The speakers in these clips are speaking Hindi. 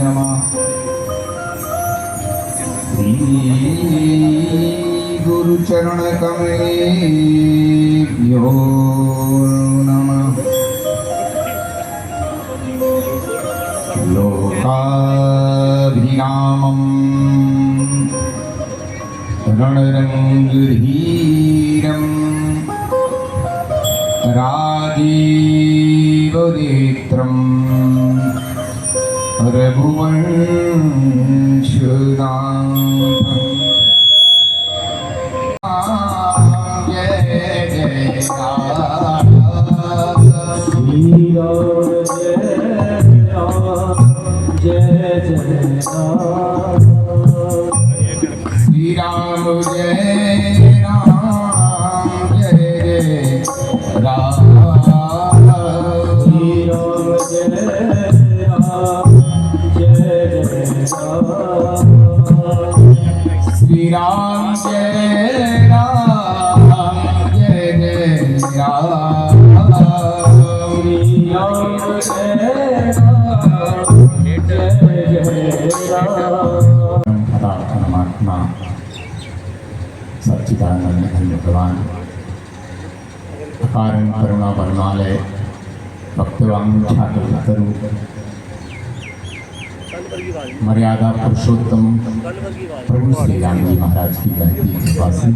नमः। श्री गुरुचरण कमलेभ्यो नमः। लोकाभिरामं रणरङ्गधीरं राजीवनेत्रं रघुवंशनाथं। जय जय राम श्री राम, जय जय राम श्री राम, जय राम, जय जय राम श्री राम, जय राम, जय जय राम श्री राम, जय राम, जय जय राम श्री राम, जय राम। परमात्मा सच्चिदानंद भगवान अकारण करुणा वर्णालय भक्तवांछाकल्पतरु मर्यादा पुरुषोत्तम प्रभु श्री राम जी महाराज की महती कृपा से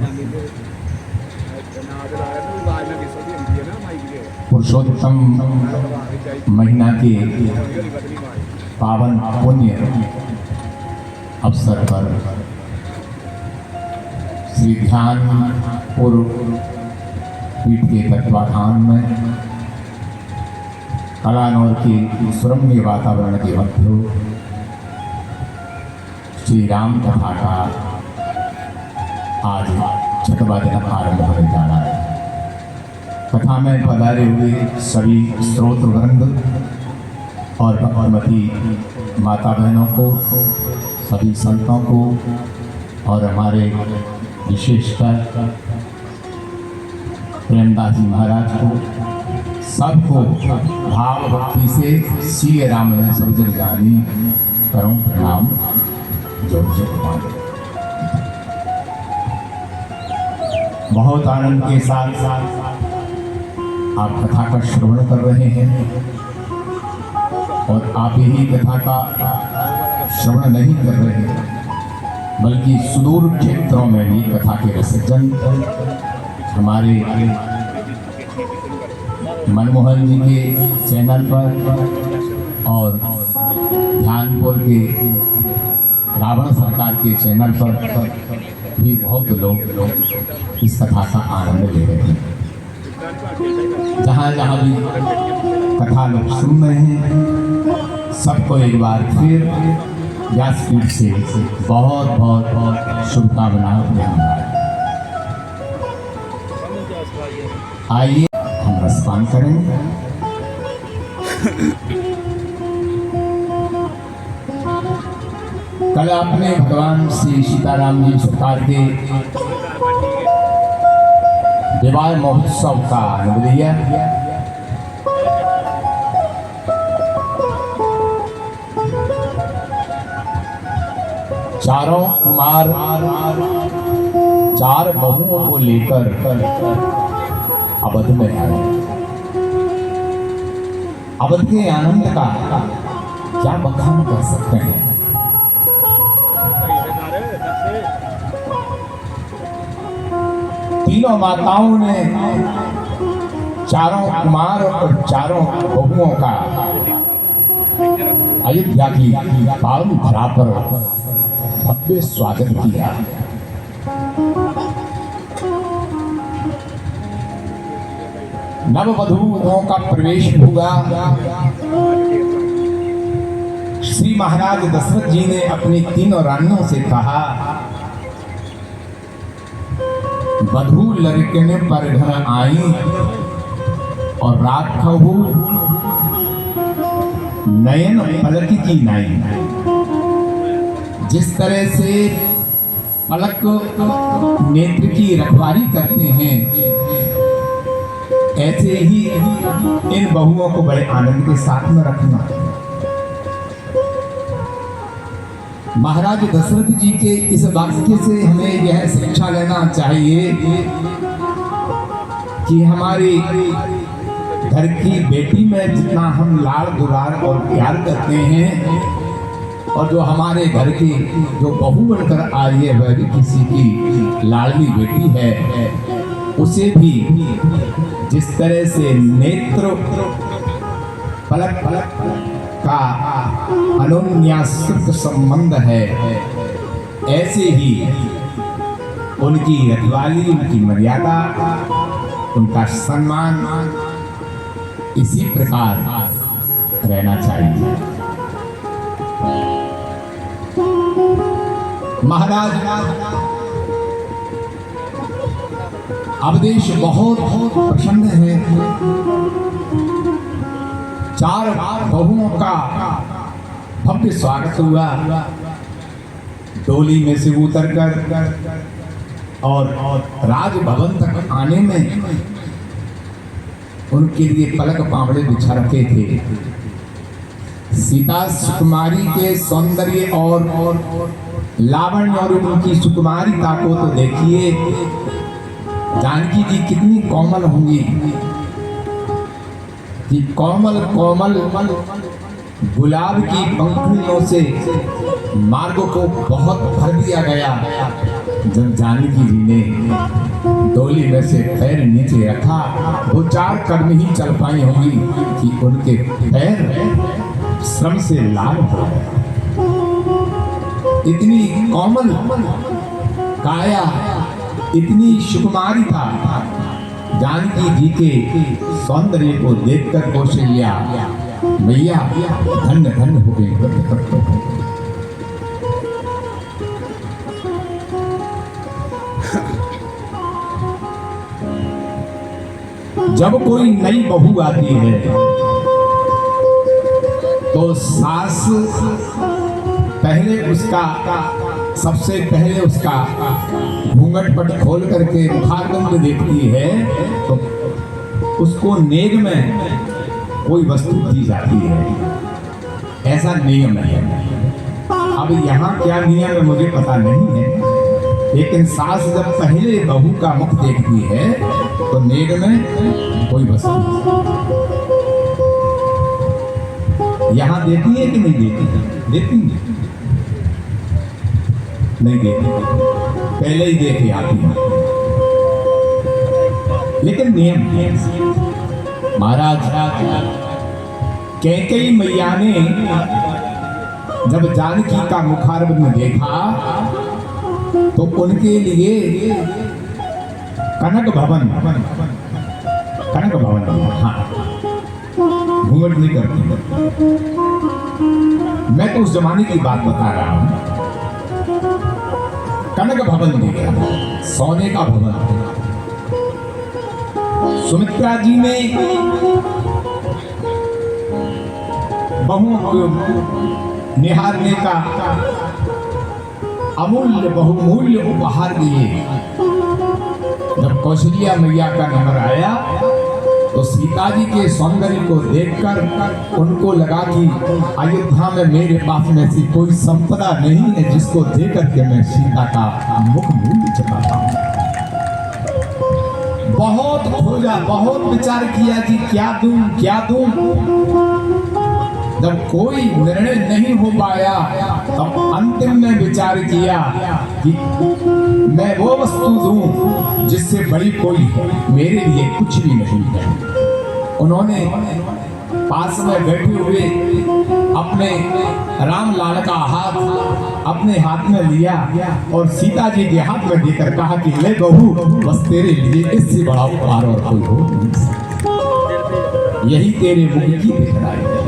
पुरुषोत्तम महीना के पावन पुण्य अवसर पर श्री ध्यान पूर्व पीठ के तत्वाधान में कलानौर के सुरम्य वातावरण के मध्य श्री राम कथा का आज 6वां दिन आरंभ होने जा रहा है। कथा में पधारे हुए सभी स्रोतवृंद और भगवती माता बहनों को, सभी संतों को और हमारे विशेषकर प्रेमदास जी महाराज को, सबको भाव भक्ति से श्री राम सर्वजन जानी करूं प्रणाम। बहुत आनंद के साथ आप कथा का श्रवण कर रहे हैं और आप यही कथा का श्रवण नहीं कर रहे हैं बल्कि सुदूर क्षेत्रों में भी कथा के रसजन हमारे मनमोहन जी के चैनल पर और ध्यानपुर के रावण सरकार के चैनल पर भी बहुत लोग इस कथा का आनंद ले रहे हैं। जहाँ जहाँ भी कथा लोग सुन रहे हैं सबको एक बार फिर व्यासपीठ से बहुत बहुत बहुत शुभकामनाएं। आइए हम रसपान करेंगे। कल आपने भगवान श्री सीताराम जी सरकार के विवाह महोत्सव का आनंद लिया। चारों कुमार 4 बहुओं को लेकर अवध में आए। अवध के आनंद का क्या बखान कर सकते हैं। तीनों माताओं ने चारों कुमार और चारों बहुओं का अयोध्या की पावन धरा पर भव्य स्वागत किया। नववधूओं का प्रवेश हुआ। श्री महाराज दशरथ जी ने अपनी तीनों रानियों से कहा, वधू लड़कने पर घर आई और रात कहू नयन पलक की नाई। जिस तरह से पलक नेत्र की रखवाली करते हैं ऐसे ही इन बहुओं को बड़े आनंद के साथ में रखना। महाराज दशरथ जी के इस वाक्य से हमें यह शिक्षा लेना चाहिए कि हमारी घर की बेटी में जितना हम लाड़ दुलार और प्यार करते हैं, और जो हमारे घर की जो बहू बनकर आई है वह भी किसी की लाडली बेटी है, उसे भी जिस तरह से नेत्र पलक पलक का अनुन्यासिक संबंध है, ऐसे ही उनकी रखवाली, उनकी मर्यादा, उनका सम्मान इसी प्रकार रहना चाहिए। महाराज अवधेश बहुत प्रसन्न है। 4 बहुओं का भव्य स्वागत हुआ। डोली में से उतरकर और राजभवन तक आने में उनके लिए पलक पावड़े बिछा रखे थे। सीता सुकुमारी के सौंदर्य और लावण्य और उनकी सुकुमारिता को तो देखिए। जानकी जी कितनी कोमल होंगी कि कोमल कोमल गुलाब की पंखुड़ियों से मार्ग को बहुत भर दिया गया। जब जानकी जी ने डोली में से पैर नीचे रखा, 2-4 कदम ही चल पाई होंगी कि उनके पैर श्रम से लाल हो गए। इतनी कोमल काया, इतनी सुकुमारी था। जानकी जी के सौंदर्य को देखकर कौशल्या मैया धन्य धन्य हो गए। जब कोई नई बहू आती है तो सास सबसे पहले उसका घूंघट पट खोल करके मुखारबंद देखती है, तो उसको नेग में कोई वस्तु दी जाती है। ऐसा नियम है। अब यहाँ क्या नियम है मुझे पता नहीं है, लेकिन सास जब पहले बहू का मुख देखती है तो नेग में कोई वस्तु यहाँ देती है कि नहीं देती? देती नहीं देती, पहले ही देखे आती है। लेकिन नियम महाराज कैकेयी मैया ने जब जानकी का मुखारबिंद देखा तो उनके लिए कनक भवन, हाँ, घूंघट नहीं करती। मैं तो उस जमाने की बात बता रहा हूं। कनक भवन देखा, सोने का भवन। सुमित्रा जी ने बहुओं को निहारने का अमूल्य बहुमूल्य उपहार दिए। जब कौशल्या मैया का नंबर आया तो सीता जी के सौंदर्य को देखकर उनको लगा कि अयोध्या में मेरे पास में ऐसी कोई संपदा नहीं है जिसको देकर के मैं सीता का मुख मूल्य चुकाता हूं। बहुत खोजा, बहुत विचार किया कि क्या दूं। जब कोई निर्णय नहीं हो पाया तब अंतिम में विचार किया कि मैं वो वस्तु दूं जिससे बड़ी कोई मेरे लिए कुछ भी नहीं है। उन्होंने पास में बैठे हुए अपने राम लाल का हाथ अपने हाथ में लिया और सीता जी के हाथ में देकर कहा कि ले बहू, बस तेरे लिए इससे बड़ा उपहार और कोई हो नहीं सकता। यही तेरे मुख की दिखलाई है।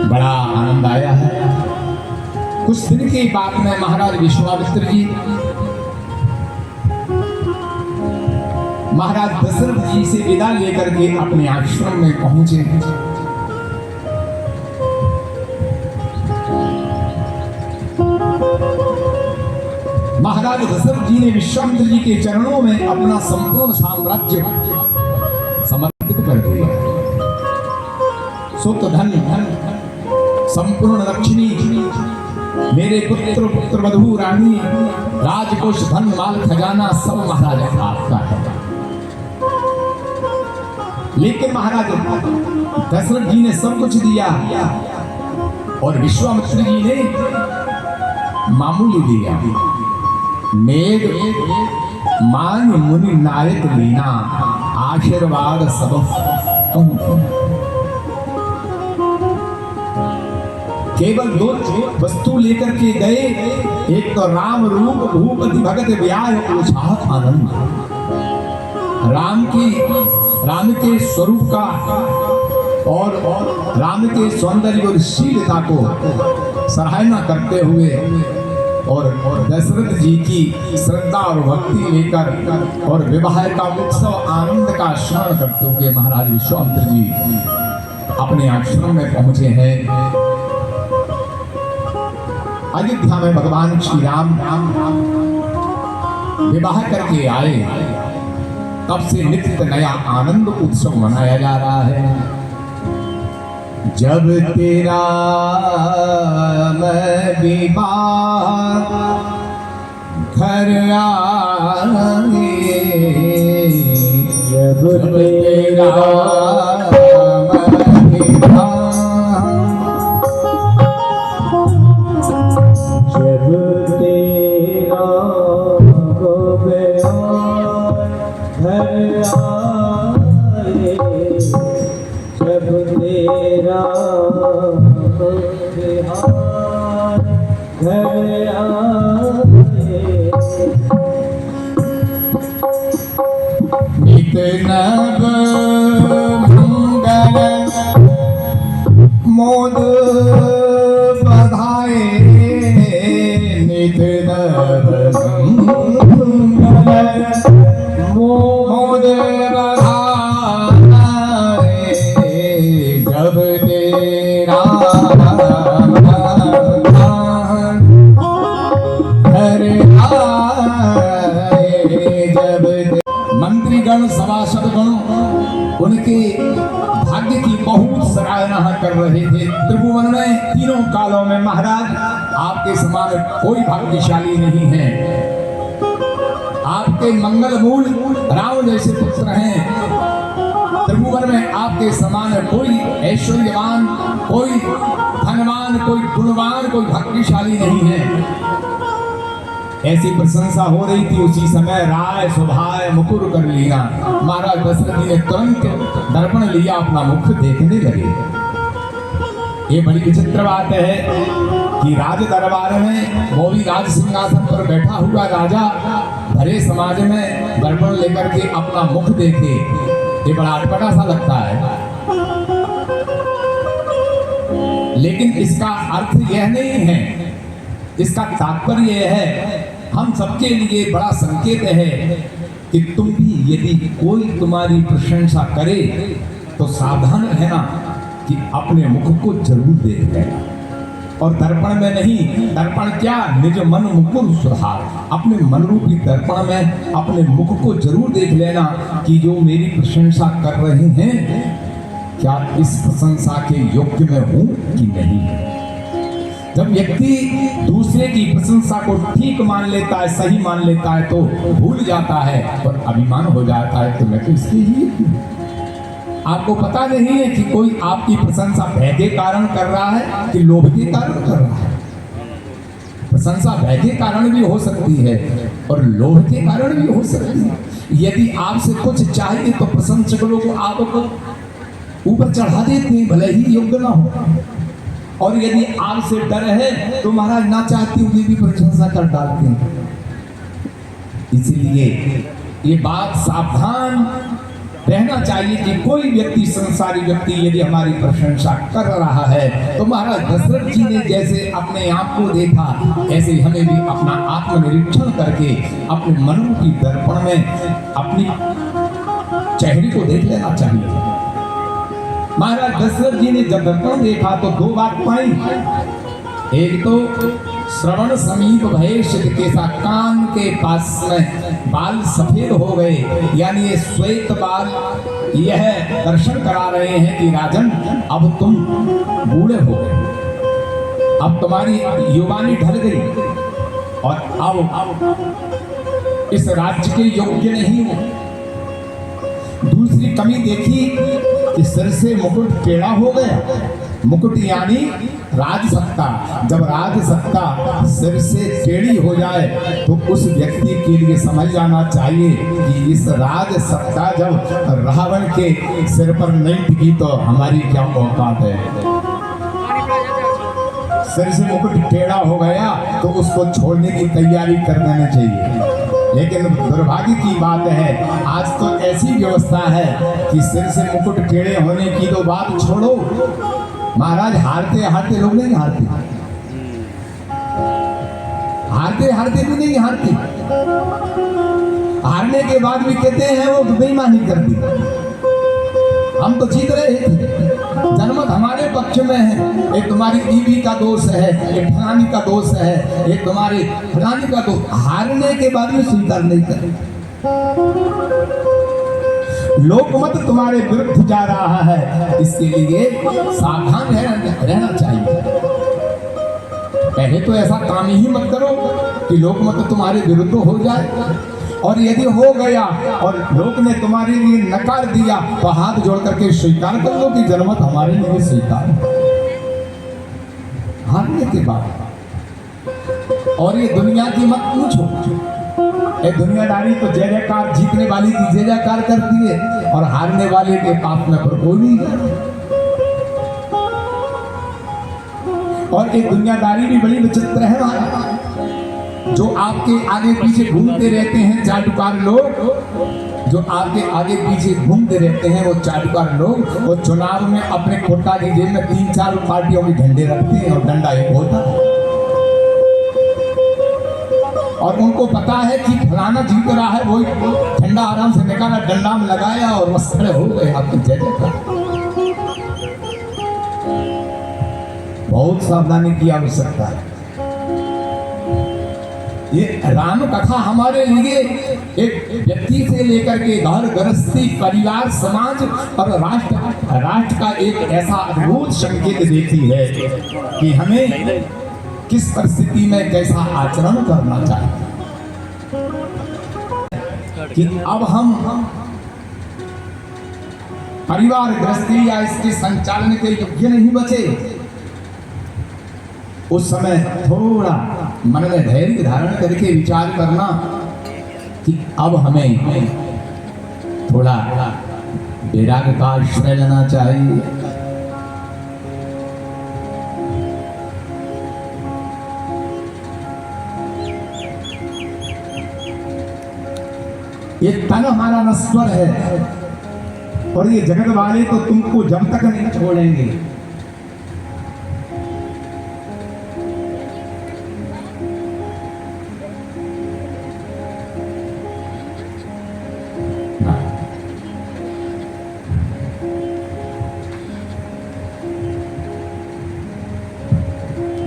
बड़ा आनंद आया है। कुछ दिन की बात में महाराज विश्वामित्र जी महाराज दशरथ जी से विदा लेकर के अपने आश्रम में पहुंचे। महाराज दशरथ जी ने विश्वामित्र जी के चरणों में अपना संपूर्ण साम्राज्य समर्पित कर दिया। सुख धन संपूर्ण लक्ष्मी, मेरे पुत्र पुत्रवधू रानी, राजकोष धन माल खजाना सब महाराज आपका है। लेकिन महाराज दशरथ जी ने सब कुछ दिया और विश्वामित्र जी ने मामूली दिया। मेघ मान मुनि नायक लीना, आशीर्वाद सब केवल दो वस्तु लेकर के गए, एक तो राम रूप भूपति भगत व्याह उत्साह आनंद। राम के स्वरूप का और राम के सौंदर्य और शीलता को सराहना करते हुए और दशरथ जी की श्रद्धा और भक्ति लेकर और विवाह का उत्सव आनंद का स्मरण करते हुए महाराज विश्वामित्र जी अपने आश्रम में पहुंचे हैं। अयोध्या में भगवान श्री राम विवाह करके आए, तब से नित्य नया आनंद उत्सव मनाया जा रहा है। जब तेरा मैं विवाह घर आए, जब तेरा मैं विवाह, जब तेरा घर आए, जब तेरा घर आए, नित नव मंगल मोद बधाए, नित नव मंगल मोद बधाए, जब तेरा मंत्रीगण सभासदगण उनके भाग्य की बहुत सराहना कर रहे थे। त्रिभुवन में तीनों कालों में महाराज आपके समान कोई भाग्यशाली नहीं है। आपके मंगल मूल राम जैसे पुत्र हैं। त्रिभुवन में आपके समान कोई ऐश्वर्यवान, कोई धनवान, कोई गुणवान, कोई भाग्यशाली नहीं है। ऐसी प्रशंसा हो रही थी। उसी समय राय सुभाय मुकुर कर लिया। महाराज दशरथ जी ने तुरंत दर्पण लिया, अपना मुख देखने लगे। ये बड़ी विचित्र बात है कि राज दरबार में वो भी राज सिंहासन पर बैठा हुआ राजा भरे समाज में दर्पण लेकर के अपना मुख देखे, ये बड़ा अटपटा सा लगता है। लेकिन इसका अर्थ यह नहीं है, इसका तात्पर्य यह है, हम सबके लिए बड़ा संकेत है कि तुम भी यदि कोई तुम्हारी प्रशंसा करे तो सावधान रहना कि अपने मुख को जरूर देख लेना। और दर्पण में नहीं, दर्पण क्या, निज मन मुकुर सुधार। अपने मन रूपी दर्पण में अपने मुख को जरूर देख लेना कि जो मेरी प्रशंसा कर रहे हैं, क्या इस प्रशंसा के योग्य में हूं कि नहीं। जब व्यक्ति दूसरे की प्रशंसा को ठीक मान लेता है, सही मान लेता है, तो भूल जाता है और अभिमान हो जाता है, तो मैं तो इसके लिए आपको पता नहीं है कि कोई आपकी प्रशंसा भय के कारण कर रहा है कि लोभ के कारण कर रहा है। प्रशंसा भय के कारण भी हो सकती है और लोभ के कारण भी हो सकती है। यदि आपसे कुछ चाहिए तो प्रशंसक लोग आपको ऊपर चढ़ा देते हैं, भले ही योग्य ना हो। और यदि आपसे डर है तो महाराज ना चाहते हुए भी प्रशंसा कर डालते हैं। इसीलिए ये बात सावधान रहना चाहिए कि कोई व्यक्ति, संसारी व्यक्ति यदि हमारी प्रशंसा कर रहा है तो महाराज दशरथ जी ने जैसे अपने आप को देखा, ऐसे हमें भी अपना आत्मनिरीक्षण करके अपने मन की दर्पण में अपनी चेहरे को देख लेना चाहिए। महाराज दशरथ जी ने जब दर्पण देखा तो दो बात पाई। एक तो श्रवण समीप भये केसा, कान के पास में बाल सफेद हो गए, यानी ये श्वेत बाल यह दर्शन करा रहे हैं कि राजन अब तुम बूढ़े हो गए। अब तुम्हारी युवानी ढल गई और अब इस राज्य के योग्य नहीं हो। दूसरी कमी देखी कि सिर से मुकुट टेढ़ा हो गया। मुकुट यानी राज सत्ता। जब राज सत्ता सिर से टेढ़ी हो जाए तो उस व्यक्ति के लिए समझ जाना चाहिए कि इस राज सत्ता जब रावण के सिर पर नहीं टिकी तो हमारी क्या औकात है। सिर से मुकुट टेढ़ा हो गया तो उसको छोड़ने की तैयारी कर देनी चाहिए। लेकिन दुर्भाग्य की बात है, आज तो ऐसी व्यवस्था है कि सिर से मुकुट टेढ़े होने की तो बात छोड़ो, महाराज हारते हारते लोग नहीं हारते, हारते हारते भी नहीं हारते, हारने के बाद भी कहते हैं वो बेईमानी कर दी, हम तो जीत रहे थे, जनमत हमारे पक्ष में है, एक तुम्हारी बीवी का दोष है, एक फलानी का दोष है, एक तुम्हारी फलानी का दोष, हारने के बाद भी स्वीकार नहीं करे। लोकमत तुम्हारे विरुद्ध जा रहा है, इसके लिए सावधान रहना चाहिए। पहले तो ऐसा काम ही मत करो कि लोकमत तुम्हारे विरुद्ध हो जाए, और यदि हो गया और लोग ने तुम्हारे लिए नकार दिया तो हाथ जोड़ करके स्वीकार कर लो कि जनमत हमारे लिए स्वीकार। हारने के बाद और ये दुनिया की मत पूछो, ये दुनियादारी तो जय जयकार, जीतने वाली की जय जयकार करती है और हारने वाले के पाप में पर कोई नहीं है। और एक दुनियादारी भी बड़ी विचित्र है हमारा, जो आपके आगे पीछे घूमते रहते हैं चाटुकार लोग, जो आपके आगे पीछे घूमते रहते हैं वो चाटुकार लोग, वो चुनाव में अपने कोटा की जेब में 3-4 पार्टियों के झंडे रखते हैं और डंडा एक होता है, और उनको पता है कि फलाना जीत रहा है, वही झंडा आराम से निकाला, डंडा में लगाया और बस खड़े हो गए आपकी जय जयकार। बहुत सावधानी की आवश्यकता है। ये राम कथा हमारे लिए एक व्यक्ति से लेकर के घर गृहस्थी, परिवार, समाज और राष्ट्र का एक ऐसा अद्भुत संकेत देती है कि हमें किस परिस्थिति में कैसा आचरण करना चाहिए। कि अब हम परिवार गृहस्थी या इसके संचालन के योग्य नहीं बचे, उस समय थोड़ा मन में धैर्य धारण करके विचार करना कि अब हमें थोड़ा वैराग्य का आश्रय लेना चाहिए। ये तन हमारा नश्वर है और ये जगत वाले तो तुमको जब तक नहीं छोड़ेंगे।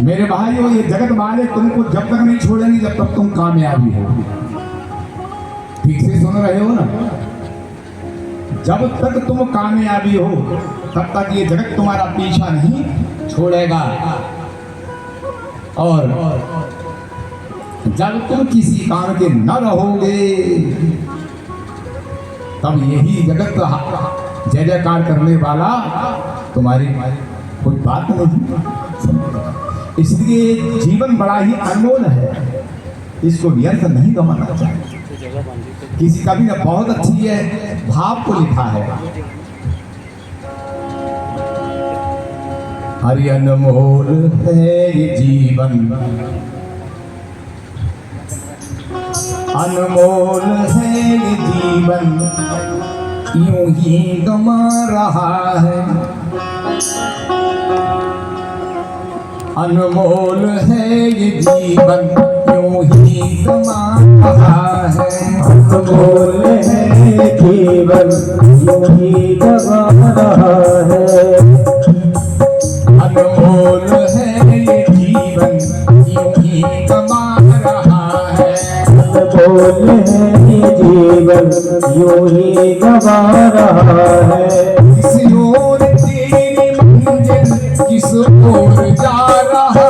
मेरे भाइयों, ये जगत वाले तुमको जब तक नहीं छोड़ेंगे जब तक तुम कामयाबी हो। ठीक से सुन रहे हो ना? जब तक तुम कामयाबी हो तब तक ये जगत तुम्हारा पीछा नहीं छोड़ेगा, और जब तुम किसी काम के न रहोगे तब यही जगत जय जयकार करने वाला तुम्हारी कोई बात नहीं। इसलिए जीवन बड़ा ही अनमोल है, इसको व्यर्थ नहीं गंवाना चाहिए। किसी कवि ने बहुत अच्छी है भाव को लिखा है, हरि अनमोल है ये जीवन, अनमोल है ये जीवन, यूं ही गमा रहा है, अनमोल है ये जीवन, यूं ही गमा रहा है, अनमोल है ये जीवन, यूं ही गमा रहा है, अनमोल है ये जीवन, यूं ही गमा रहा है, अनमोल है ये जीवन, यूं ही गमा रहा है। किस ओर तेरी मंजिल, किस ओर जा रहा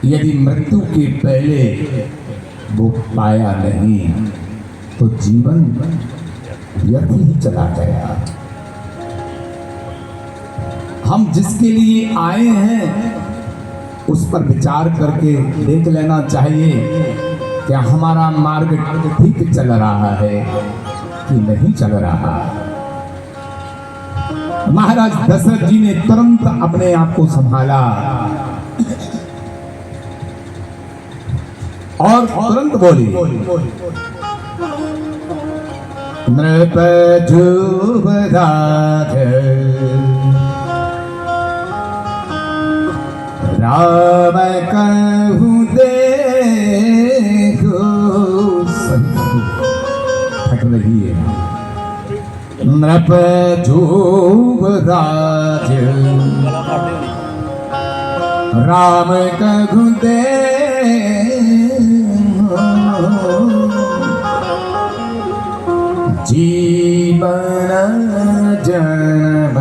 यदि मृत्यु के पहले वो पाया नहीं तो जीवन व्यर्थ ही चला गया। हम जिसके लिए आए हैं उस पर विचार करके देख लेना चाहिए क्या हमारा मार्ग ठीक चल रहा है कि नहीं चल रहा। महाराज दशरथ जी ने तुरंत अपने आप को संभाला और तुरंत बोली, नृप जुबराज राम कहूँ देखो, फट रही है, नृप जुबराज राम कहूँ देखो, जीवन जन्म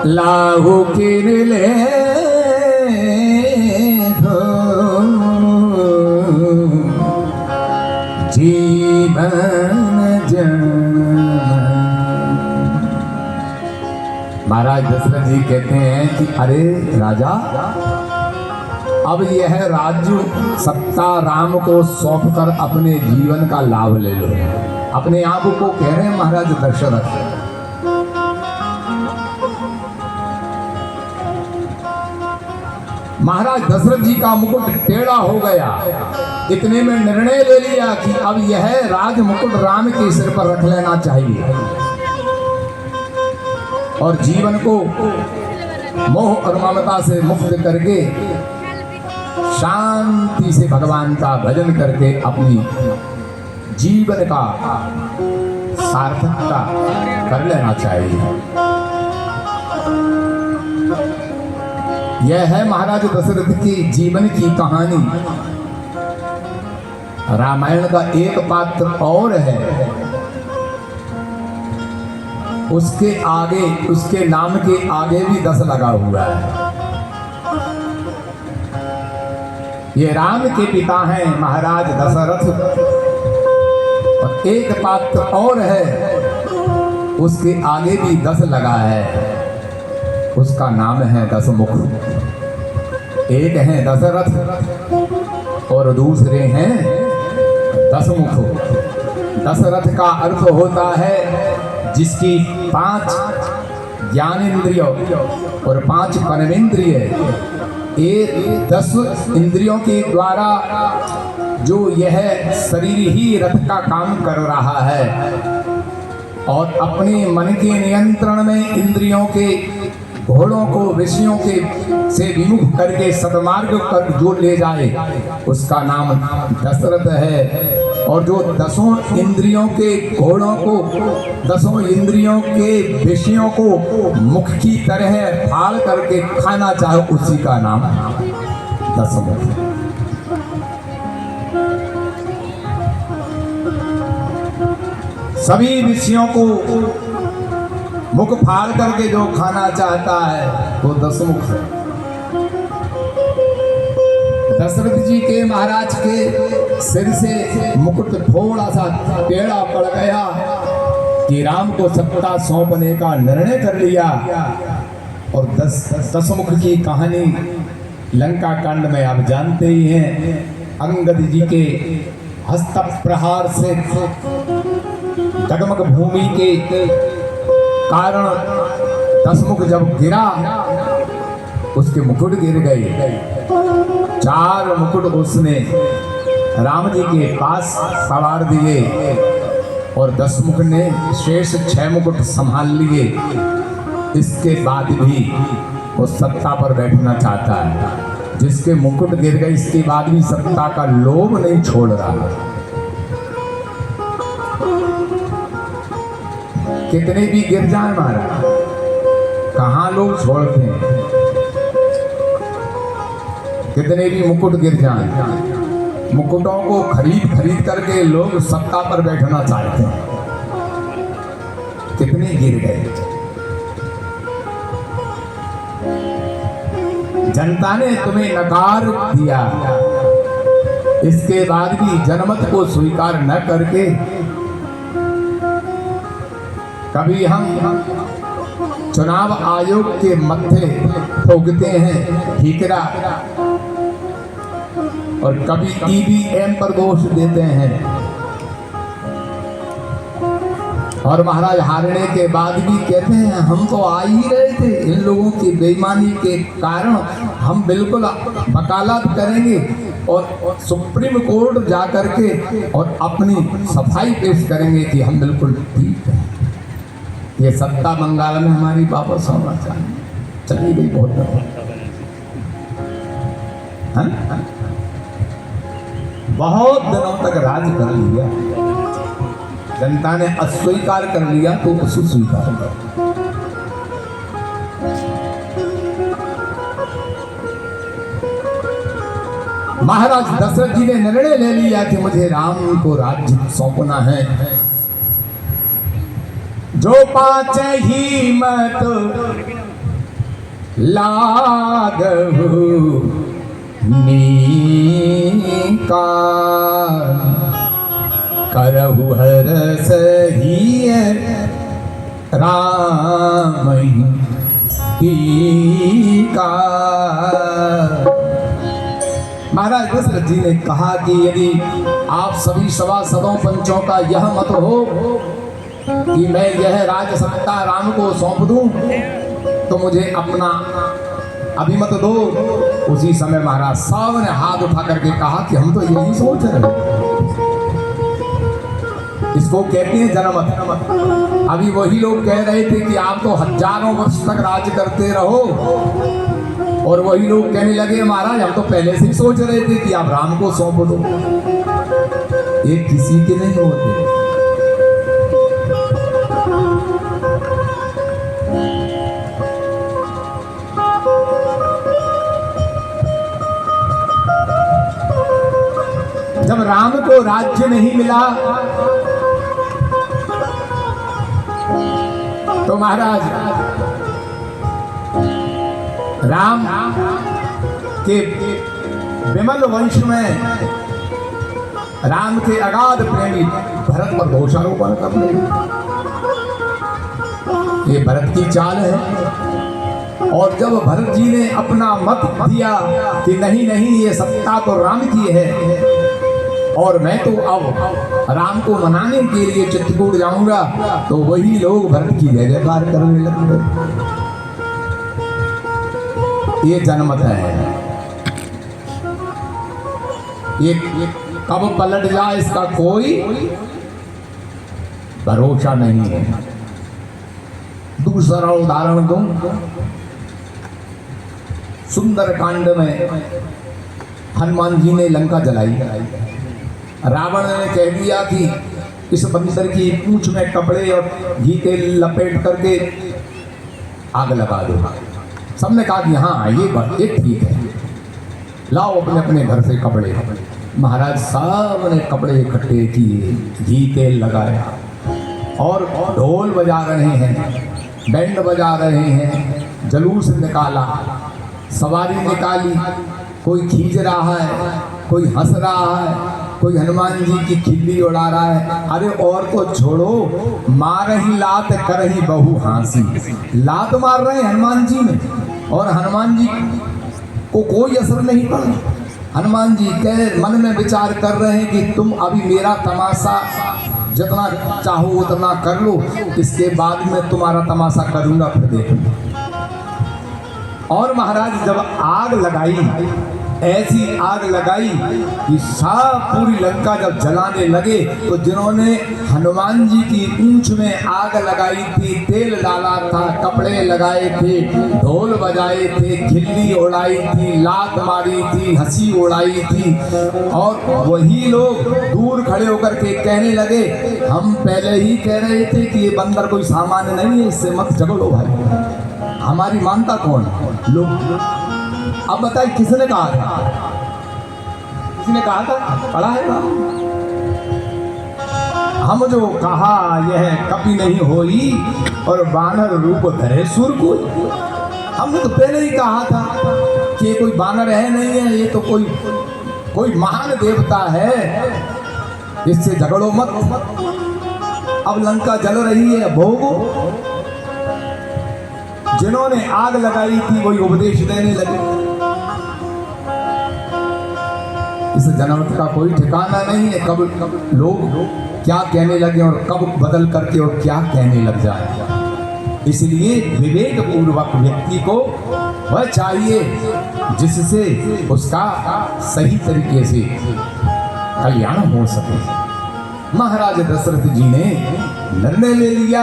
लाहु किरले हो, जीवन जन्म। महाराज दशरथ जी कहते हैं कि अरे राजा, अब यह राज्य सत्ता राम को सौंपकर अपने जीवन का लाभ ले लो। अपने आप को कह रहे हैं महाराज दशरथ। महाराज दशरथ जी का मुकुट टेढ़ा हो गया। इतने में निर्णय ले लिया कि अब यह राज मुकुट राम के सिर पर रख लेना चाहिए और जीवन को मोह और ममता से मुक्त करके शांति से भगवान का भजन करके अपनी जीवन का सार्थकता कर लेना चाहिए। यह है महाराज दशरथ की जीवन की कहानी। रामायण का एक पात्र और है, उसके आगे, उसके नाम के आगे भी 10 लगा हुआ है। ये राम के पिता हैं महाराज दशरथ, और एक पात्र और है, उसके आगे भी 10 लगा है, उसका नाम है दशमुख। एक है दशरथ और दूसरे हैं दशमुख। दशरथ का अर्थ होता है जिसकी 5 ज्ञानेंद्रियों और 5 कर्मेंद्रिय, 10 इंद्रियों के द्वारा जो यह शरीर ही रथ का काम कर रहा है और अपने मन के नियंत्रण में इंद्रियों के घोड़ों को विषयों के से विमुख करके सदमार्ग पर जो ले जाए उसका नाम दशरथ है। और जो 10 इंद्रियों के घोड़ों को, 10 इंद्रियों के विषयों को मुख की तरह फाड़ करके खाना चाहे उसी का नाम दशमुख। सभी विषयों को मुख फाड़ करके जो खाना चाहता है वो दशमुख है। दशरथ जी के महाराज के सिर से मुकुट थोड़ा सा टेढ़ा पड़ गया कि राम को सत्ता सौंपने का निर्णय कर लिया। और दशमुख की कहानी लंका कांड में आप जानते ही हैं। अंगद जी के हस्त प्रहार से डगमग भूमि के कारण दशमुख जब गिरा उसके मुकुट गिर गए। 4 मुकुट उसने राम जी के पास सवार दिए और दशमुख ने शेष 6 मुकुट संभाल लिए। इसके बाद भी वो सत्ता पर बैठना चाहता है। जिसके मुकुट गिर गए इसके बाद भी सत्ता का लोभ नहीं छोड़ रहा। कितने भी गिर जाए महाराज, कहाँ लोग छोड़ते हैं। कितने भी मुकुट गिर जाए, मुकुटों को खरीद करके लोग सत्ता पर बैठना चाहते हैं। कितने गिर गए। जनता ने तुम्हें नकार दिया, इसके बाद भी जनमत को स्वीकार न करके कभी हम चुनाव आयोग के मत्थे ठोकते हैं ठीकरा और कभी ईवीएम पर दोष देते हैं, और महाराज हारने के बाद भी कहते हैं हम तो आ ही रहे थे, इन लोगों की बेईमानी के कारण हम बिल्कुल वकालत करेंगे और सुप्रीम कोर्ट जा करके और अपनी सफाई पेश करेंगे कि हम बिल्कुल ठीक है। ये सत्ता बंगाल में हमारी वापस होना चाहिए, चली गई बहुत बहुत दिनों तक राज कर लिया, जनता ने अस्वीकार कर लिया तो उसको स्वीकार कर। महाराज दशरथ जी ने निर्णय ले लिया कि मुझे राम को राज्य सौंपना है। जो पाँच ही मत लागहु नीका करहु हरस हिय राम ही का। महाराज दशरथ जी ने कहा कि यदि आप सभी सभासदों पंचों का यह मत हो कि मैं यह राज सत्ता राम को सौंप दूं तो मुझे अपना अभिमत दो। उसी समय महाराज साहब ने हाथ उठा करके कहा कि हम तो यही सोच रहे हैं, इसको कहते हैं जनमत। अभी वही लोग कह रहे थे कि आप तो हजारों वर्ष तक राज करते रहो, और वही लोग कहने लगे महाराज हम तो पहले से ही सोच रहे थे कि आप राम को सौंप दो। ये किसी के नहीं होते। जब राम को राज्य नहीं मिला तो महाराज राम के विमल वंश में राम के अगाध प्रेमी भरत पर दोषारोपण कर ले। ये भरत की चाल है। और जब भरत जी ने अपना मत दिया कि नहीं नहीं ये सत्ता तो राम की है और मैं तो अब राम को मनाने के लिए चित्रकूट जाऊंगा, तो वही लोग भरत की जय जयकार करने लगे। ये जनमत है। ये कब पलट जाए इसका कोई भरोसा नहीं है। दूसरा उदाहरण दूं, सुंदर कांड में हनुमान जी ने लंका जलाई। रावण ने कह दिया कि इस बंदर की पूंछ में कपड़े और घी तेल लपेट करके आग लगा दो। सबने कहा कि हाँ ये ठीक है, लाओ अपने अपने घर से कपड़े। महाराज साहब ने कपड़े इकट्ठे किए, घी तेल लगाया और ढोल बजा रहे हैं, बैंड बजा रहे हैं, जलूस निकाला, सवारी निकाली। कोई खींच रहा है, कोई हंस रहा है, कोई हनुमान जी की खिल्ली उड़ा रहा है। अरे और तो छोड़ो, मार ही लात कर ही बहु हांसी। लात मार रहे हैं हनुमान जी ने और हनुमान जी को कोई असर नहीं पड़ा। हनुमान जी के मन में विचार कर रहे हैं कि तुम अभी मेरा तमाशा जितना चाहो उतना कर लो, इसके बाद में तुम्हारा तमाशा करूंगा फिर देखूंगा। और महाराज जब आग लगाई, ऐसी आग लगाई कि सब पूरी लंका जब जलाने लगे, तो जिन्होंने हनुमान जी की पूंछ में आग लगाई थी, तेल डाला था, कपड़े लगाए थे, ढोल बजाए थे, खिल्ली उड़ाई थी, लात मारी थी, हंसी उड़ाई थी, और वही लोग दूर खड़े होकर के कहने लगे हम पहले ही कह रहे थे कि ये बंदर कोई सामान्य नहीं है, इससे मत झगड़ो भाई, हमारी मानता कौन लोग। अब बताइए किसने कहा था? किसने कहा था? पढ़ा है ना? हम जो कहा यह कभी नहीं होई और बानर रूप धरे सुर कोई। हमने तो पहले ही कहा था कि ये कोई बानर है नहीं है, ये तो कोई महान देवता है, इससे झगड़ो मत। अब लंका जल रही है, भोगो। जिन्होंने आग लगाई थी वही उपदेश देने लगे। इस जनमत का कोई ठिकाना नहीं है, कब लोग क्या कहने लगे और कब बदल करके और क्या कहने लग जाए। इसलिए विवेक पूर्वक व्यक्ति को वह चाहिए जिससे उसका सही तरीके से कल्याण हो सके। महाराज दशरथ जी ने निर्णय ले लिया,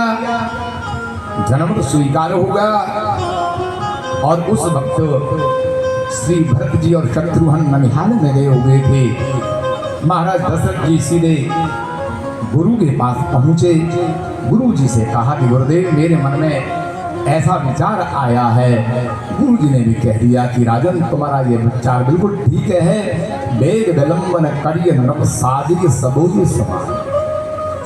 जन्म स्वीकार होगा। और उस वक्त श्री भरत जी और शत्रुघ्न ननिहाल में गए हुए थे। महाराज दशरथ जी सीधे गुरु के पास पहुंचे। गुरु जी से कहा कि गुरुदेव मेरे मन में ऐसा विचार आया है। गुरु जी ने भी कह दिया कि राजन तुम्हारा ये विचार बिल्कुल ठीक है। वेग विलंबन करिय नभ साधिक सबोई समान,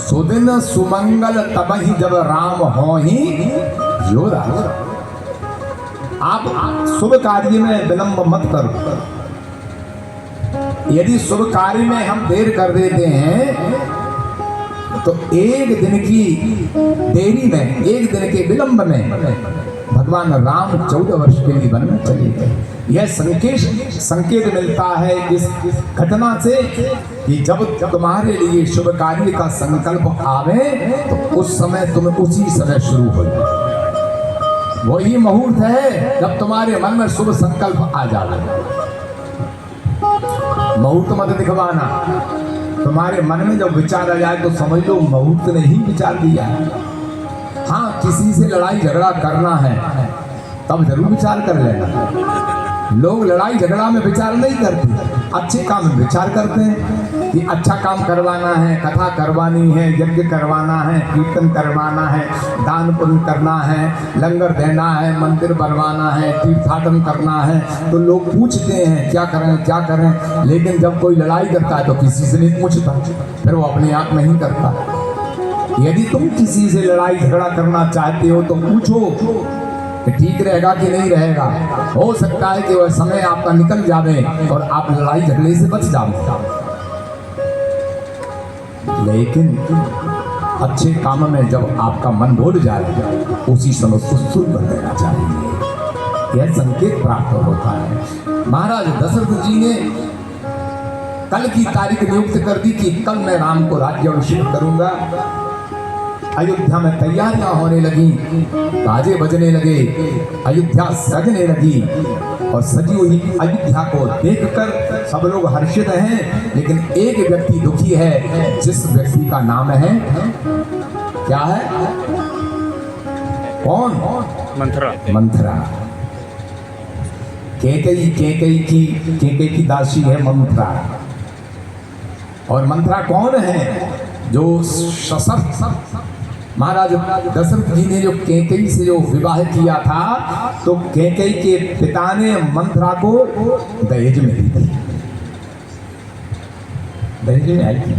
सुदिन सुमंगल तबहि जब राम हो ही यो राज। आप शुभ कार्य में विलंब मत करो। यदि शुभ कार्य में हम देर कर देते हैं तो एक दिन की देरी में, एक दिन के विलंब में भगवान राम 14 वर्ष के लिए वन में चले गए। यह संकेत मिलता है इस घटना से कि जब तुम्हारे लिए शुभ कार्य का संकल्प आवे तो उस समय तुम्हें उसी समय शुरू हो जाए। वही मुहूर्त है जब तुम्हारे मन में शुभ संकल्प आ जाए। मुहूर्त मत दिखवाना। तुम्हारे मन में जब विचार आ जाए तो समझ लो मुहूर्त ने ही विचार दिया है। हाँ, किसी से लड़ाई झगड़ा करना है तब जरूर विचार कर लेना। लोग लड़ाई झगड़ा में विचार नहीं करते, अच्छे काम में विचार करते हैं कि अच्छा काम करवाना है, कथा करवानी है, यज्ञ करवाना है, कीर्तन करवाना है, दान पुण्य करना है, लंगर देना है, मंदिर बनवाना है, तीर्थाटन करना है। तो लोग पूछते हैं क्या करें क्या करें, लेकिन जब कोई लड़ाई करता है तो किसी से नहीं पूछता, फिर वो अपने आप नहीं करता। यदि तुम किसी से लड़ाई झगड़ा करना चाहते हो तो पूछो कि ठीक रहेगा कि नहीं रहेगा। हो सकता है कि वह समय आपका निकल जावे और आप लड़ाई झगड़े से बच जाओ। लेकिन अच्छे काम में जब आपका मन डोल जाए उसी समय उसको शुरू कर देना चाहिए। यह संकेत प्राप्त होता है। महाराज दशरथ जी ने कल की तारीख नियुक्त कर दी कि कल मैं राम को राज्याभिषेक करूंगा। अयोध्या में तैयारियां होने लगी, बाजे बजने लगे, अयोध्या सजने लगी। और सजी हुई अयोध्या को देखकर सब लोग हर्षित हैं, लेकिन एक व्यक्ति दुखी है, जिस व्यक्ति का नाम है क्या है? कौन? मंथरा। मंथरा। केकई की दासी है मंथरा। और मंथरा कौन है? जो सशस्त्र महाराज दशरथ जी ने जो केकई से जो विवाह किया था तो केकई के पिता ने मंथरा को दहेज में दी थी। दहेज में आई थी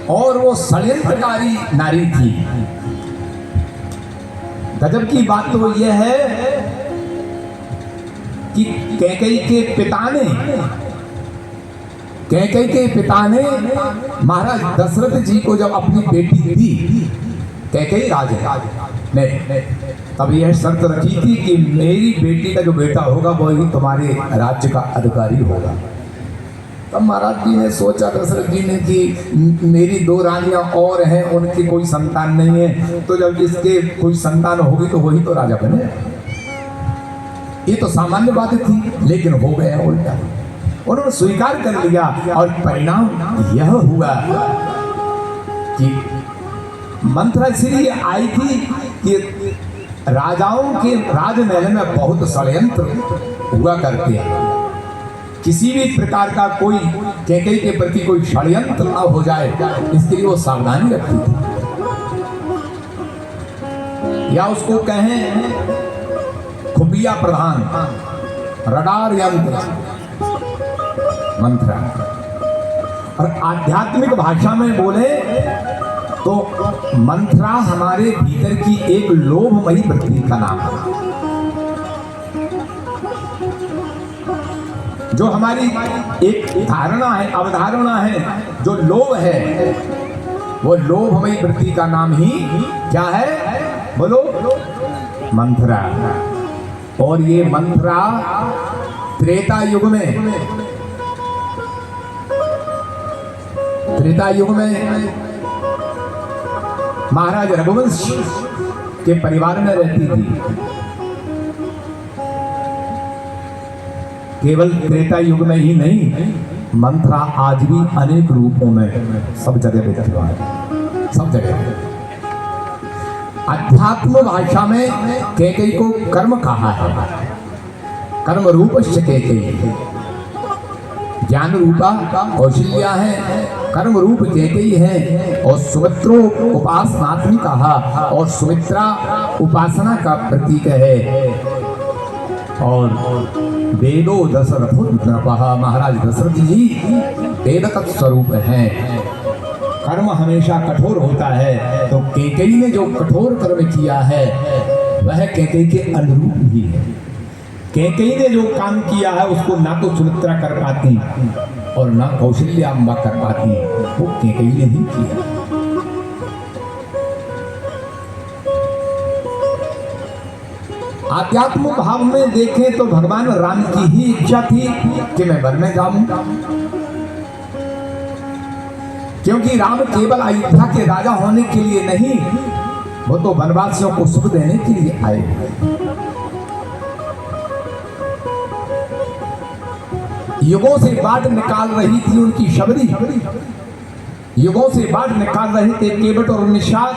और वो षड्यंत्रकारी नारी थी। गजब की बात तो यह है कि केकई के पिता ने महाराज दशरथ जी को जब अपनी बेटी दी, कैकेयी राजा ने तब यह शर्त रखी थी कि मेरी बेटी का जो बेटा होगा वही तुम्हारे राज्य का अधिकारी होगा। तब महाराज जी ने सोचा, दशरथ जी ने, कि मेरी 2 रानियां और हैं, उनकी कोई संतान नहीं है, तो जब इसके कोई संतान होगी तो वही तो राजा बने। ये तो सामान्य बात थी, लेकिन हो गया उल्टा। उन्होंने स्वीकार कर लिया और परिणाम यह हुआ कि मंथरा इसलिए आई थी कि राजाओं के राजमहल में बहुत षड्यंत्र हुआ करते हैं। किसी भी प्रकार का कोई कैकेयी के प्रति कोई षड्यंत्र न हो जाए, इसके लिए वो सावधानी रखती थी। या उसको कहें खुफिया प्रधान, रडार यंत्र मंथरा। और आध्यात्मिक भाषा में बोले तो तो मंथरा हमारे भीतर की एक लोभमयी वृत्ति का नाम है, जो हमारी एक धारणा है, अवधारणा है, जो लोभ है, वो लोभमयी वृत्ति का नाम ही क्या है? बोलो, मंथरा। और ये मंथरा त्रेता युग में महाराज रघुवंश के परिवार में रहती थी। केवल त्रेता युग में ही नहीं, मंथरा आज भी अनेक रूपों में सब जगह विद्यमान है, सब जगह। अध्यात्म भाषा में कैकेयी को कर्म कहा है, कर्म रूपस्य कैकेयी। ज्ञान रूपा कौशल्या है, कर्म रूप कैकेयी है। और सुमित्रो उपासनात्मी कहा, और सुमित्रा उपासना का प्रतीक है। और वेदो दशरथो नृपः, महाराज दशरथ जी वेद का स्वरूप है। कर्म हमेशा कठोर होता है, तो कैकेयी ने जो कठोर कर्म किया है वह कैकेयी के अनुरूप ही है। कैकेयी ने जो काम किया है उसको ना तो सुमित्रा कर पाती और ना कौशल्या अम्बा कर पाती, वो कैकेयी ने ही किया। आध्यात्म भाव में देखें तो भगवान राम की ही इच्छा थी कि मैं वन में जाऊं, क्योंकि राम केवल अयोध्या के राजा होने के लिए नहीं, वो तो वनवासियों को सुख देने के लिए आए। युगों से बाट निकाल रही थी उनकी शबरी, युगों से बाट निकाल रहे थे केवट और निषाद,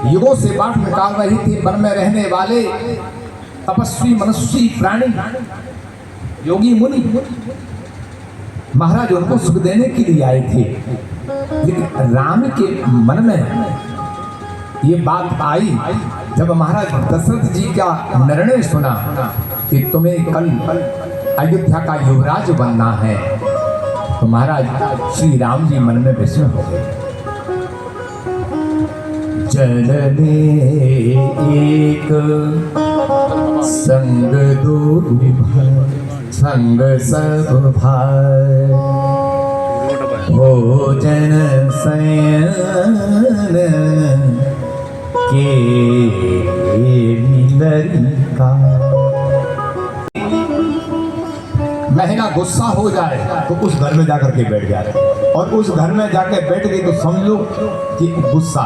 युगों से बाट निकाल रही थी वन में रहने वाले तपस्वी मनुष्य प्राणी, योगी मुनि। महाराज उनको सुख देने के लिए आए थे, लेकिन राम के मन में ये बात आई जब महाराज दशरथ जी का निर्णय सुना कि तुम्हें कल अयोध्या का युवराज बनना है, तो महाराज श्री राम जी मन में विस्मय हो गए। जनने एक संग दो संग सब भाई, भोजन शयन के लड़का। महीना गुस्सा हो जाए तो उस घर में जाकर के बैठ जाए, और उस घर में जाकर बैठ गई तो समझ लो कि गुस्सा,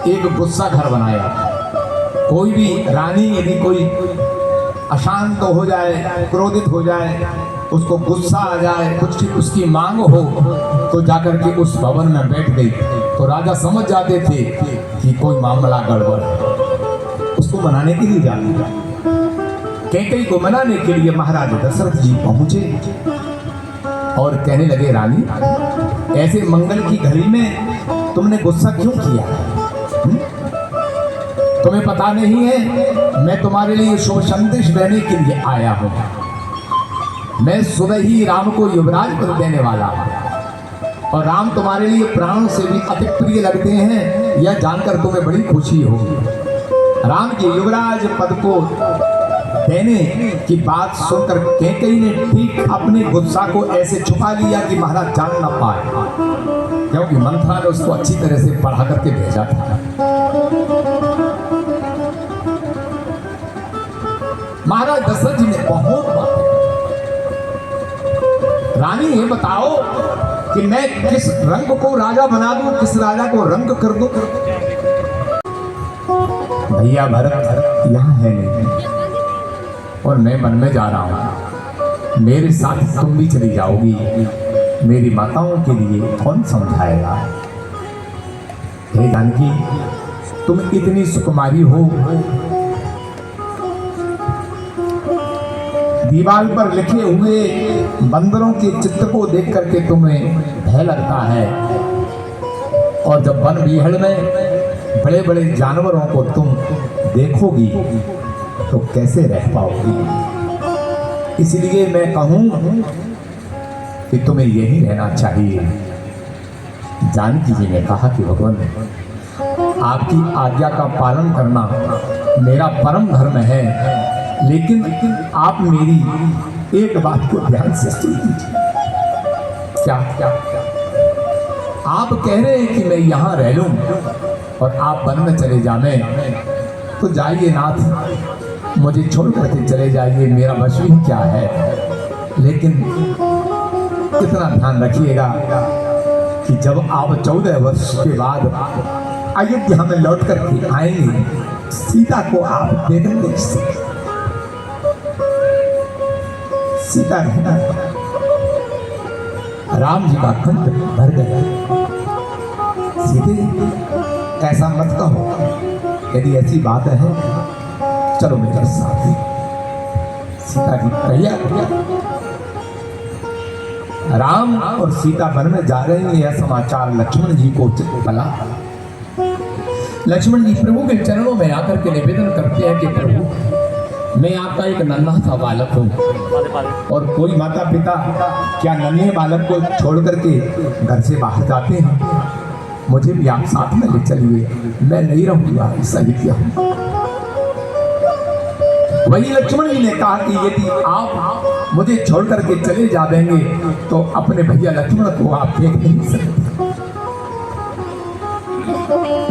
एक गुस्सा घर बनाया। कोई भी रानी यदि कोई अशांत हो जाए, क्रोधित हो जाए, उसको गुस्सा आ जाए, कुछ उसकी मांग हो, तो जाकर के उस भवन में बैठ गई तो राजा समझ जाते थे कि कोई मामला गड़बड़ है, उसको मनाने के लिए जाते। कैकेयी को मनाने के लिए महाराज दशरथ जी पहुंचे और कहने लगे, रानी ऐसे मंगल की घड़ी में तुमने गुस्सा क्यों किया है? तुम्हें पता नहीं है मैं तुम्हारे लिए शुभ संदेश देने के लिए आया हूं। मैं सुबह ही राम को युवराज पद देने वाला हूं, और राम तुम्हारे लिए प्राणों से भी अधिक प्रिय लगते हैं, यह जानकर तुम्हें बड़ी खुशी होगी। राम के युवराज पद को देने की बात सुनकर कैकेयी ने ठीक अपने गुस्सा को ऐसे छुपा लिया कि महाराज जान ना पाए, क्योंकि मंथरा ने उसको अच्छी तरह से पढ़ा करके भेजा था। महाराज दशरथ जी ने बहुत बातें, रानी ये बताओ कि मैं किस रंग को राजा बना दूं, किस राजा को रंग कर दूं? भैया भरत यहाँ है नहीं, और मैं वन में जा रहा हूं, मेरे साथ तुम भी चली जाओगी, मेरी माताओं के लिए कौन समझाएगा? हे जानकी, तुम इतनी सुकुमारी हो, दीवार पर लिखे हुए बंदरों के चित्र को देख करके तुम्हें भय लगता है, और जब वन विहड़ में बड़े बड़े जानवरों को तुम देखोगी तो कैसे रह पाओगी? इसलिए मैं कहूं कि तुम्हें यही रहना चाहिए। जानकी जी ने कहा कि भगवान, आपकी आज्ञा का पालन करना मेरा परम धर्म है, लेकिन आप मेरी एक बात को ध्यान से सुन लीजिए। क्या क्या आप कह रहे हैं कि मैं यहाँ रह लूं और आप वन में चले जावें, तो जाइए नाथ, मुझे छोड़ करके चले जाइए, मेरा वश भी क्या है। लेकिन इतना ध्यान रखिएगा कि जब आप 14 वर्ष के बाद अयोध्या में लौट करके आएंगे, सीता को आप दे देंगे। सीता रहना, राम जी का कंठ भर गया। सीधे ऐसा मत कहो, यदि ऐसी बात है चलो मेरे साथ। सीता जी तैयार। राम और सीता वन में जा रहे हैं, यह समाचार लक्ष्मण जी को पला। लक्ष्मण जी प्रभु के चरणों में आकर के निवेदन करते हैं कि प्रभु, मैं आपका एक नन्हा सा बालक हूँ, और कोई माता पिता क्या नन्हे बालक को छोड़ करके घर से बाहर जाते हैं? मुझे भी आप साथ में ले चलिए, मैं नहीं रहूंगा, सही क्या। वही लक्ष्मण जी ने कहा कि यदि आप मुझे छोड़ करके चले जाएंगे तो अपने भैया लक्ष्मण को आप देख नहीं सकते।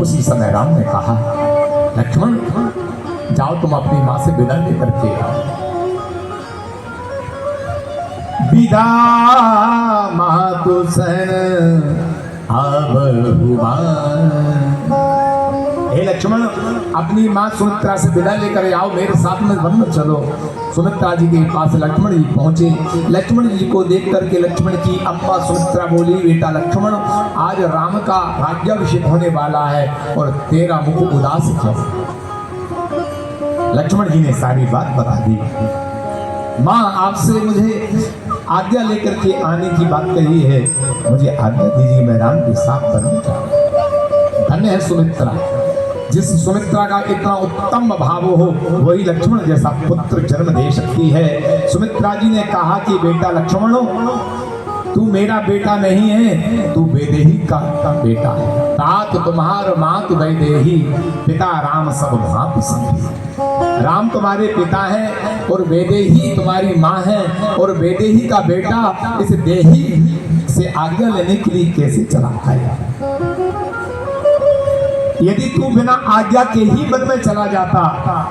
उसी समय राम ने कहा, लक्ष्मण जाओ, तुम अपनी मां से विदा लेकर के आओ। विदा मातु सन अब हुआ। हे लक्ष्मण, अपनी मां सुमित्रा से विदा लेकर आओ, मेरे साथ में वन में चलो। सुमित्रा जी के पास लक्ष्मण जी पहुंचे। लक्ष्मण जी को देख करके लक्ष्मण की अम्मा सुमित्रा बोली, बेटा लक्ष्मण, आज राम का राज्याभिषेक होने वाला है और तेरा मुख उदास क्यों? लक्ष्मण जी ने सारी बात बता दी। माँ आपसे मुझे आज्ञा लेकर के आने की बात कही है, मुझे आज्ञा दीजिए, मैं राम के साथ बनने जा रहा हूं। धन्य है सुमित्रा, जिस सुमित्रा का इतना उत्तम भाव हो, वही लक्ष्मण जैसा पुत्र जन्म दे सकती है। सुमित्रा जी ने कहा कि बेटा लक्ष्मण, तू मेरा बेटा नहीं है, तू वैदेही का बेटा है। तात तुम्हार मात वैदेही, पिता राम सब भाप संगी। राम तुम्हारे पिता हैं और वैदेही तुम्हारी माँ है, और वैदेही का बेटा इस देही से आज्ञा लेने के लिए कैसे चला आया? यदि तू बिना आज्ञा के ही वन में चला जाता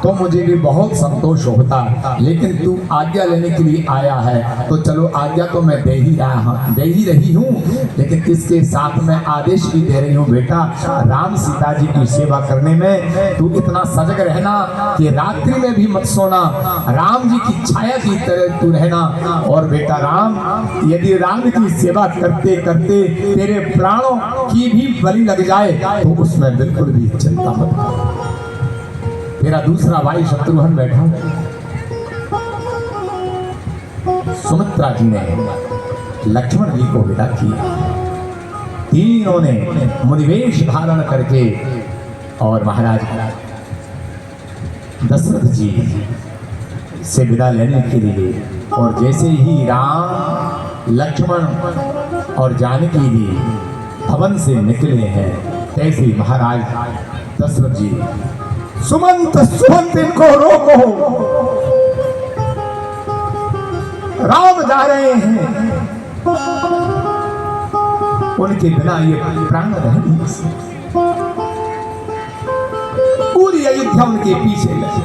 तो मुझे भी बहुत संतोष होता, लेकिन तू आज्ञा लेने के लिए आया है, तो चलो आज्ञा तो मैं दे ही रही हूँ, लेकिन इसके साथ मैं आदेश भी दे रही हूँ, बेटा राम सीता जी की सेवा करने में तू इतना सजग रहना कि रात्रि में भी मत सोना, राम जी की छाया की तरह तू रहना। और बेटा राम, यदि राम की सेवा करते करते तेरे प्राणों की भी बलि लग जाए तो उसमें बिल्कुल भी चिंता मत कर। तेरा दूसरा भाई शत्रुघ्न बैठा। सुमित्रा जी ने लक्ष्मण जी को विदा किया। तीनों ने मुनिवेश धारण करके और महाराज दशरथ जी से विदा लेने के लिए, और जैसे ही राम लक्ष्मण और जानकी जी भवन से निकले हैं, तैसे महाराज दशरथ जी, सुमंत इनको रोको, राम जा रहे हैं, उनके बिना ये प्राण रह नहीं सकते। पूरी अयोध्या उनके पीछे लगी।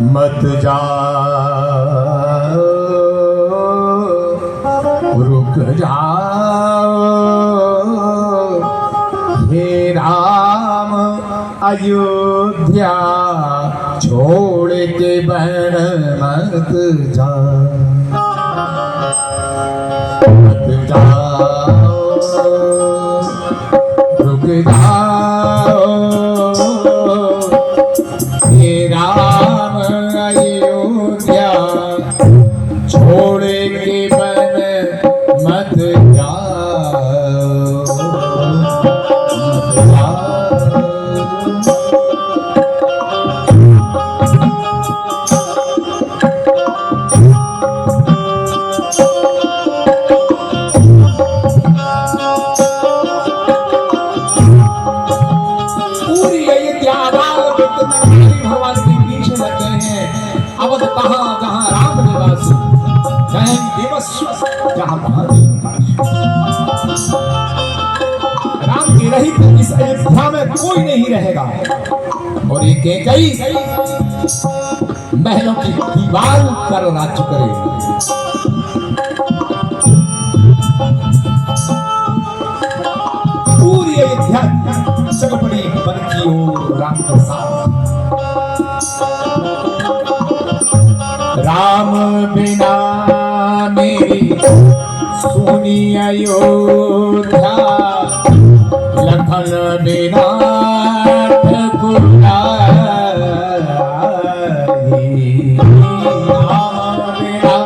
मत जाओ, रुक जाओ, हे राम अयोध्या छोड़ के बन मत जाओ, मत जाओ, रुक जाओ, हे राम अयोध्या छोड़ के बन मत जाओ, मत जाओ। महादेव का राम के रहित इस अयोध्या में कोई नहीं रहेगा। और ये कैकई महलों की दीवार पर राज्य करे। पूरी अयोध्या चल पड़ी बन की ओर राम के साथ। राम बिना मेरी सुनी अयोध्या, लखन बिना ठकुराई। राम बिना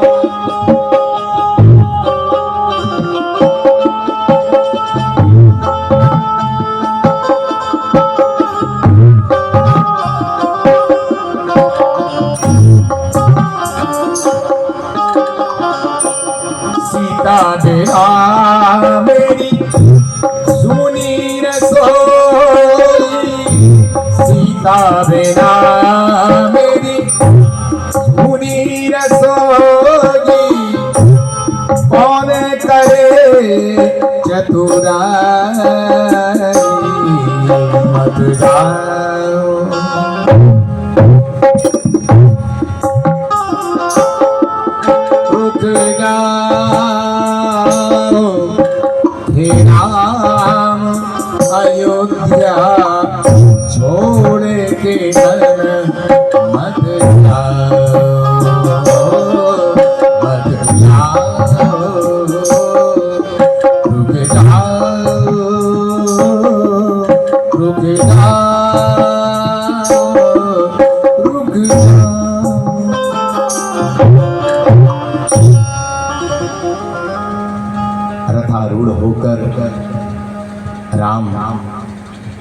सीता बिना मेरी सुनी रसोई, सीता बिना मेरी सुनी रसोई। कौन करे चतुराई, मत जाओ रुक जाओ हे राम, अयोध्या छोड़ के मन मत जाओ, मत जाओ, रुक जाओ, रुक जाओ, रुक जाओ। रथारूढ़ होकर राम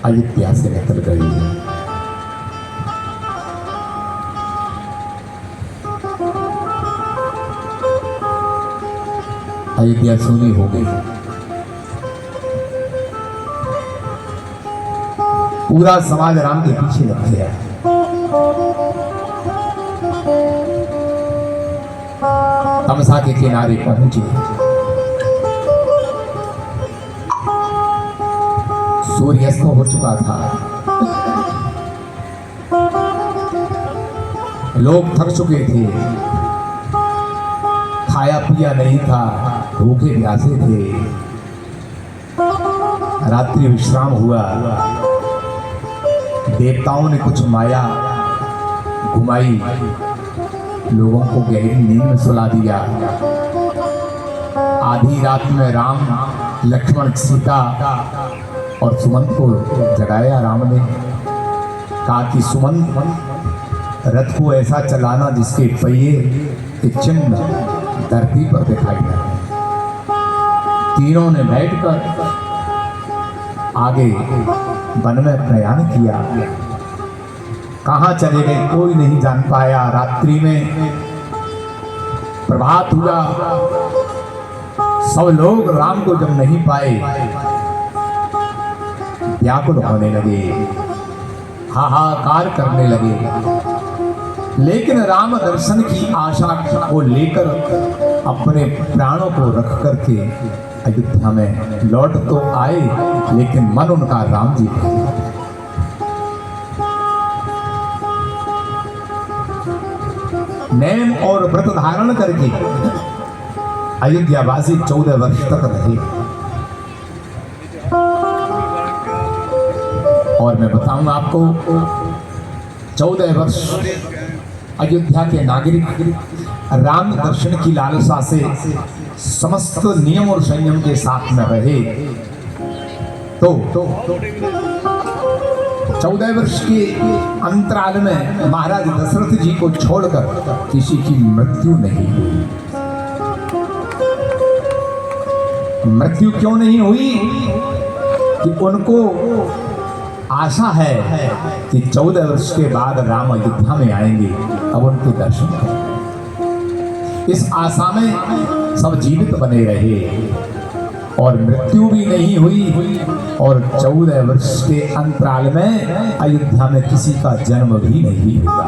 अयोध्या से निकल गई है। अयोध्या सूनी हो गई। पूरा समाज राम के पीछे लग गया। तमसा के किनारे पहुंचे। सूर्यास्त हो चुका था। लोग थक चुके थे, खाया पिया नहीं था, भूखे प्यासे थे। रात्रि विश्राम हुआ। देवताओं ने कुछ माया घुमाई, लोगों को गहरी नींद में सुला दिया। आधी रात में राम, लक्ष्मण, सीता और सुमंत को जगाया। राम ने कहा कि सुमंत, रथ को ऐसा चलाना जिसके पहिए के चिन्ह धरती पर दिखाई दे। तीनों ने बैठकर आगे वन में प्रयाण किया। कहाँ चले गए कोई नहीं जान पाया। रात्रि में प्रभात हुआ। सब लोग राम को जब नहीं पाए, व्याकुल होने लगे, हाहाकार करने लगे। लेकिन राम दर्शन की आशा को लेकर अपने प्राणों को रख करके अयोध्या में लौट तो आए, लेकिन मन उनका राम जी पर। नेम और व्रत धारण करके अयोध्यावासी 14 वर्ष तक रहे। और मैं बताऊंगा आपको, 14 वर्ष अयोध्या के नागरिक राम दर्शन की लालसा से समस्त नियम और संयम के साथ में रहे तो 14 वर्ष के अंतराल में महाराज दशरथ जी को छोड़कर किसी की मृत्यु नहीं हुई। मृत्यु क्यों नहीं हुई? कि उनको आशा है कि 14 वर्ष के बाद राम अयोध्या में आएंगे, अब उनके दर्शन करें। इस आशा में सब जीवित बने रहे और मृत्यु भी नहीं हुई। और 14 वर्ष के अंतराल में अयोध्या में किसी का जन्म भी नहीं हुआ।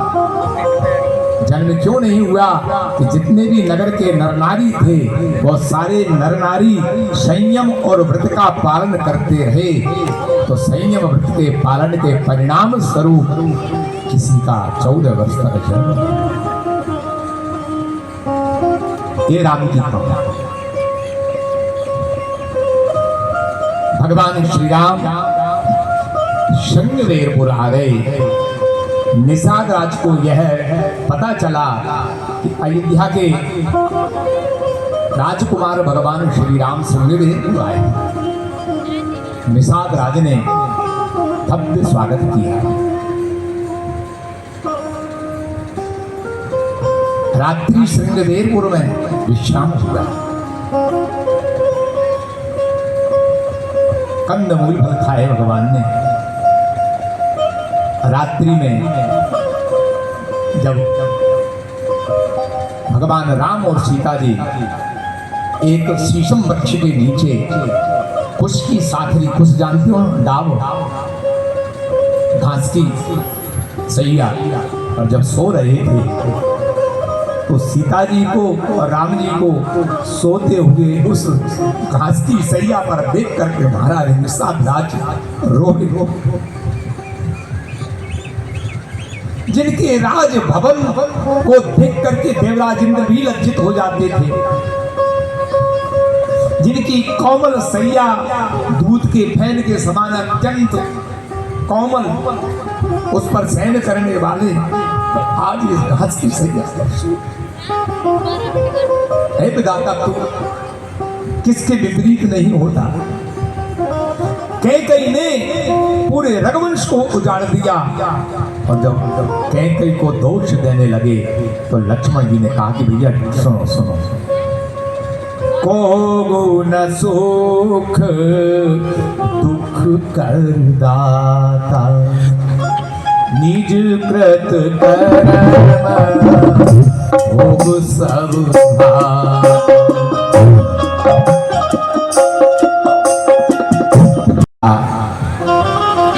जन्म क्यों नहीं हुआ कि जितने भी नगर के नर नारी थे वो सारे नर नारी संयम और व्रत का पालन करते रहे, तो संयम व्रत के पालन के परिणाम स्वरूप किसी का 14 वर्ष तक जन्म। ये राम की कृपा। भगवान श्री राम श्रृंगवेरपुर आ गए। निषाद राज को यह पता चला कि अयोध्या के राजकुमार भगवान श्री राम श्रृंगवेरपुर आए। निषाद राज ने भव्य स्वागत किया। रात्रि श्रृंगवेरपुर में विश्राम हुआ। कंदमूल फल खाए भगवान ने। रात्रि में जब भगवान राम और सीता जी एक शीशम वृक्ष के नीचे कुश की साखरी, कुश जानते हो, डाब घास की सैया, और जब सो रहे थे तो सीता जी को और राम जी को सोते हुए उस घास की सैया पर देख करके महाराज निषाद राज रो जिनके राज भवन को देख करके देवराज इंद्र भी लज्जित हो जाते थे, जिनकी कोमल सैया दूध के फैन के समान अत्यंत कोमल, उस पर शयन करने वाले आज इस घास की सैया है। विधाता तू किसके विपरीत नहीं होता। कैकेयी ने पूरे रघुवंश को उजाड़ दिया, और जब कैकेयी को दोष देने लगे तो लक्ष्मण जी ने कहा कि भैया सुनो सुनो, को गुण सुख दुख करदाता, निज कृत कर्म भोग सब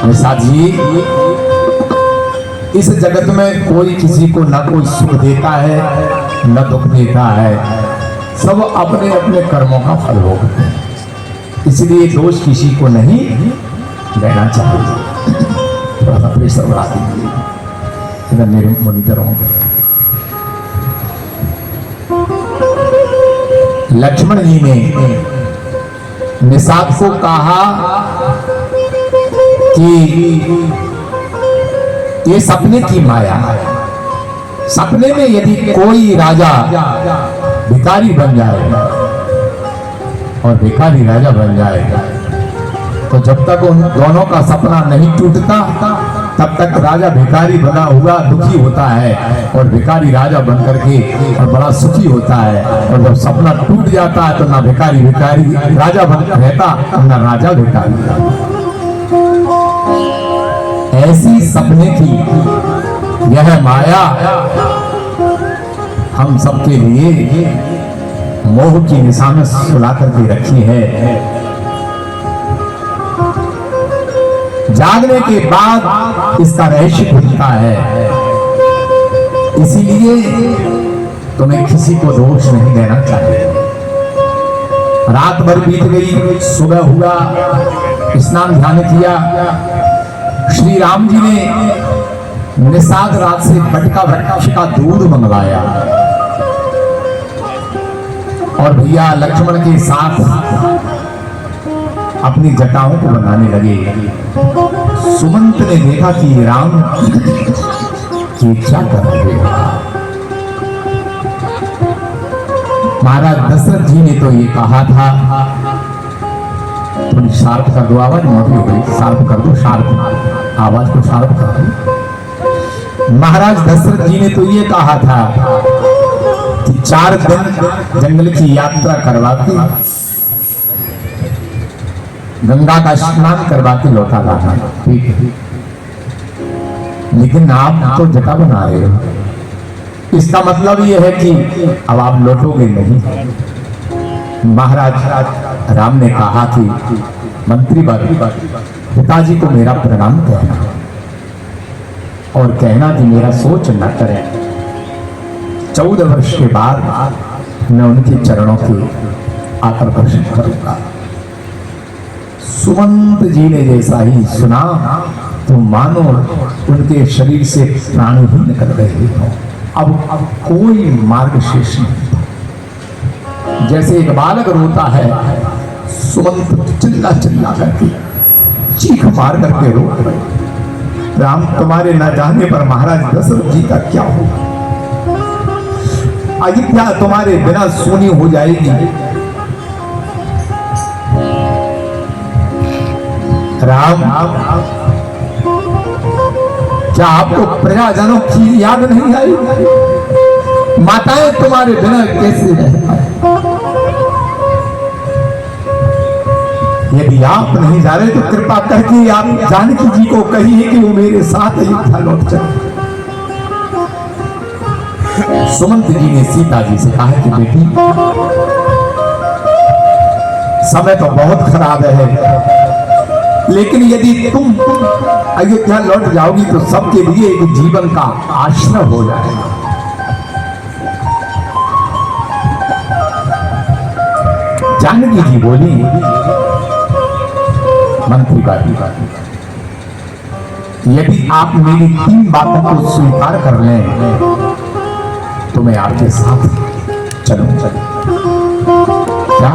निषाद जी, इस जगत में कोई किसी को न कोई सुख देता है न दुख देता है, सब अपने अपने कर्मों का फल भोगते हैं, इसलिए दोष किसी को नहीं देना चाहिए। थोड़ा सा प्रेशर बढ़ा दीजिए, इधर मेरे मॉनिटर होंगे। लक्ष्मण जी ने निषाद को कहा कि ये सपने की माया है। सपने में यदि कोई राजा भिखारी बन जाए और भिखारी राजा बन जाए तो जब तक उन दोनों का सपना नहीं टूटता तब तक राजा भिखारी बना हुआ दुखी होता है और भिखारी राजा बन करके और बड़ा सुखी होता है। और जब सपना टूट जाता है तो ना भिखारी भिखारी राजा बन रहता और ना राजा भिखारी। ऐसी सपने की यह माया हम सबके लिए मोह की निशा में सुला करके रखी है। जागने के बाद इसका रहस्य खुलता है, इसीलिए तुम्हें किसी को दोष नहीं देना चाहिए। रात भर बीत गई, सुबह हुआ, स्नान ध्यान किया। श्री राम जी ने निषाद राज से बटका वृक्ष का दूध मंगवाया और भैया लक्ष्मण के साथ अपनी जटाओं को बनाने लगे। सुमंत ने देखा कि राम ये क्या कर रहे हैं। महाराज दशरथ जी ने तो ये कहा था, थोड़ी शार्प कर दो, आवाज मोटी हो गई, शार्प कर दो, शार्प आवाज को शार्प कर दो। महाराज दशरथ जी ने तो ये कहा था कि 4 दिन जंगल की यात्रा करवा के गंगा का स्नान करवा के लौटा लाना, ठीक है। लेकिन आप तो जटा बना रहे हो, इसका मतलब ये है कि अब आप लौटोगे नहीं। महाराज राम ने कहा कि मंत्री पिताजी को मेरा प्रणाम कहना और कहना कि मेरा सोच न करें। 14 वर्ष के बाद मैं उनके चरणों के आकर दर्शन करूंगा। सुमंत जी ने जैसा ही सुना तो मानो उनके शरीर से प्राण ही निकल रहे हो। अब कोई मार्ग शेष नहीं। जैसे एक बालक रोता है, सुमंत चिल्ला चिल्ला करके चीख मार करके रो रहे। राम, तुम्हारे न जाने पर महाराज दशरथ जी का क्या होगा? अयोध्या तुम्हारे बिना सूनी हो जाएगी। राम, क्या आपको प्रजाजनों की याद नहीं आई? माताएं तुम्हारे बिना कैसे रह पाए? यदि आप नहीं जा रहे तो कृपा करके आप जानकी जी को कहिए कि वो मेरे साथ अयोध्या लौट चले। सुमंत जी ने सीता जी से कहा कि बेटी, समय तो बहुत खराब है, लेकिन यदि तुम अयोध्या लौट जाओगी तो सबके लिए एक जीवन का आश्रय हो जाएगा। जानकी जी बोली, मंत्री बाती, यदि आप मेरी 3 बातों को स्वीकार कर लें तो मैं आपके साथ चलूंगा। क्या?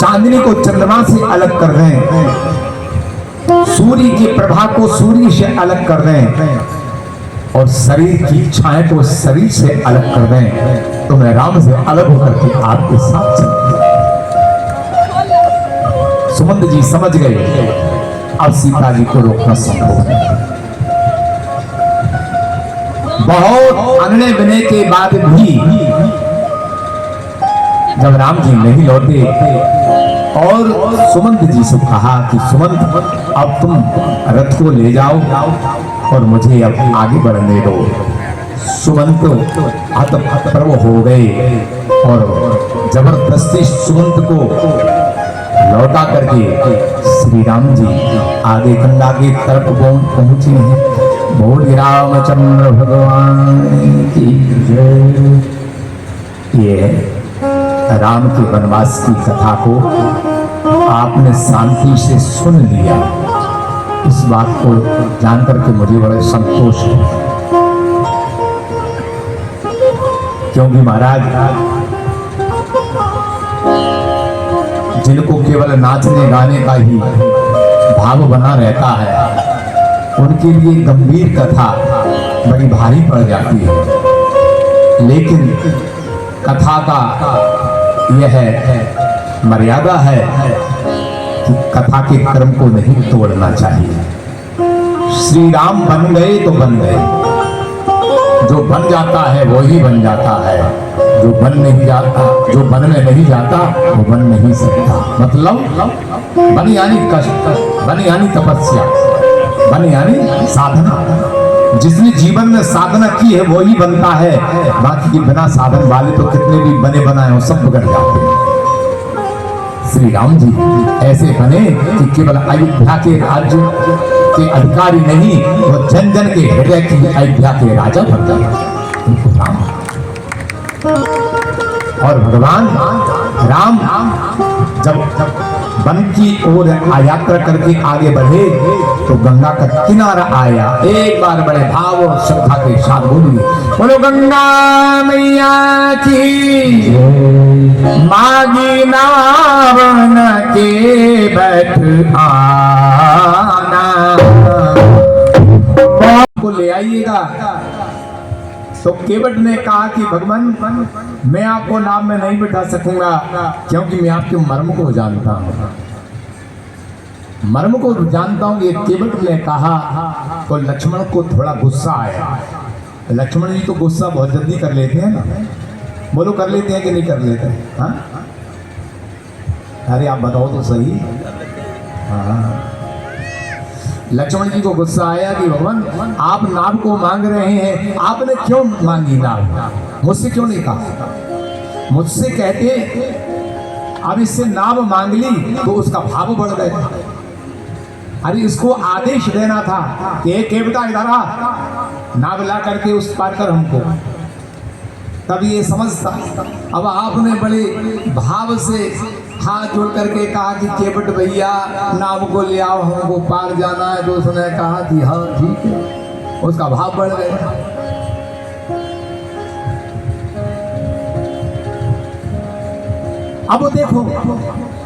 चांदनी को चंद्रमा से अलग कर दें, सूर्य की प्रभा को सूर्य से अलग कर दें और शरीर की इच्छाएं को शरीर से अलग कर दें तो मैं राम से अलग होकर के आपके साथ चलूंगा। सुमंत जी समझ गए अब सीता जी को रोकना संभव नहीं। बहुत अनड़े बने के बाद भी जब राम जी नहीं लौटे और सुमंत जी से कहा कि सुमंत, अब तुम रथ को ले जाओ और मुझे अब आगे बढ़ने दो। सुमंत हतप्रभ हो गए और जबरदस्ती सुमंत को लौटा करके श्री राम जी आगे गंगा की तरफ पहुंचे हैं। बोल रामचंद्र भगवान की जय। ये राम के वनवास की कथा को आपने शांति से सुन लिया। इस बात को जानकर के मुझे बड़ा संतोष है, क्योंकि महाराज जिनको केवल नाचने गाने का ही भाव बना रहता है उनके लिए गंभीर कथा बड़ी भारी पड़ जाती है। लेकिन कथा का यह मर्यादा है कि कथा के क्रम को नहीं तोड़ना चाहिए। श्री राम बन गए तो बन गए, जो बन जाता है वो ही बन जाता है, जो बन नहीं जाता, जो बन में नहीं जाता वो बन नहीं सकता। मतलब बन यानी कष्ट, बन यानी तपस्या, बन यानी साधना। जिसने जीवन में साधना की है वो ही बनता है, बाकी के बिना साधन वाले तो कितने भी बने बनाए हो सब बिगड़ जाते हैं। श्री राम जी ऐसे बने कि केवल अयोध्या के राज्य के अधिकारी नहीं, वो जन जन के हृदय की अयोध्या के राजा बन गए। और भगवान राम जब वन की ओर यात्रा करके आगे बढ़े तो गंगा का किनारा आया। एक बार बड़े भाव और श्रद्धा के साथ बोलिए, बोलो गंगा मैया की मागी नावन के बैठ आना को ले आइएगा। तो केवट ने कहा कि भगवान मैं आपको नाव में नहीं बिठा सकूंगा, क्योंकि मैं आपके मर्म को जानता हूँ, मर्म को जानता हूँ। ये केवट ने कहा तो लक्ष्मण को थोड़ा गुस्सा आया। लक्ष्मण जी तो गुस्सा बहुत जल्दी कर लेते हैं ना, बोलो कर लेते हैं कि नहीं कर लेते? हाँ, अरे आप बताओ तो सही। हाँ, लक्ष्मण जी को गुस्सा आया कि भगवान आप नाव को मांग रहे हैं, आपने क्यों मांगी नाव? मुझसे क्यों नहीं कहा? मुझसे कहते अब इससे नाव मांग ली तो उसका भाव बढ़ गया। अरे इसको आदेश देना था कि एक केवटा इधर आ, नाव ला करके उस पार कर हमको, तब ये समझता। अब आपने बड़े भाव से हाथ जोड़ करके कहा कि केवट भैया नाव को ले आओ, हमको पार जाना है। तो उसने कहा कि हाँ ठीक है, उसका भाव बढ़ गया। अब देखो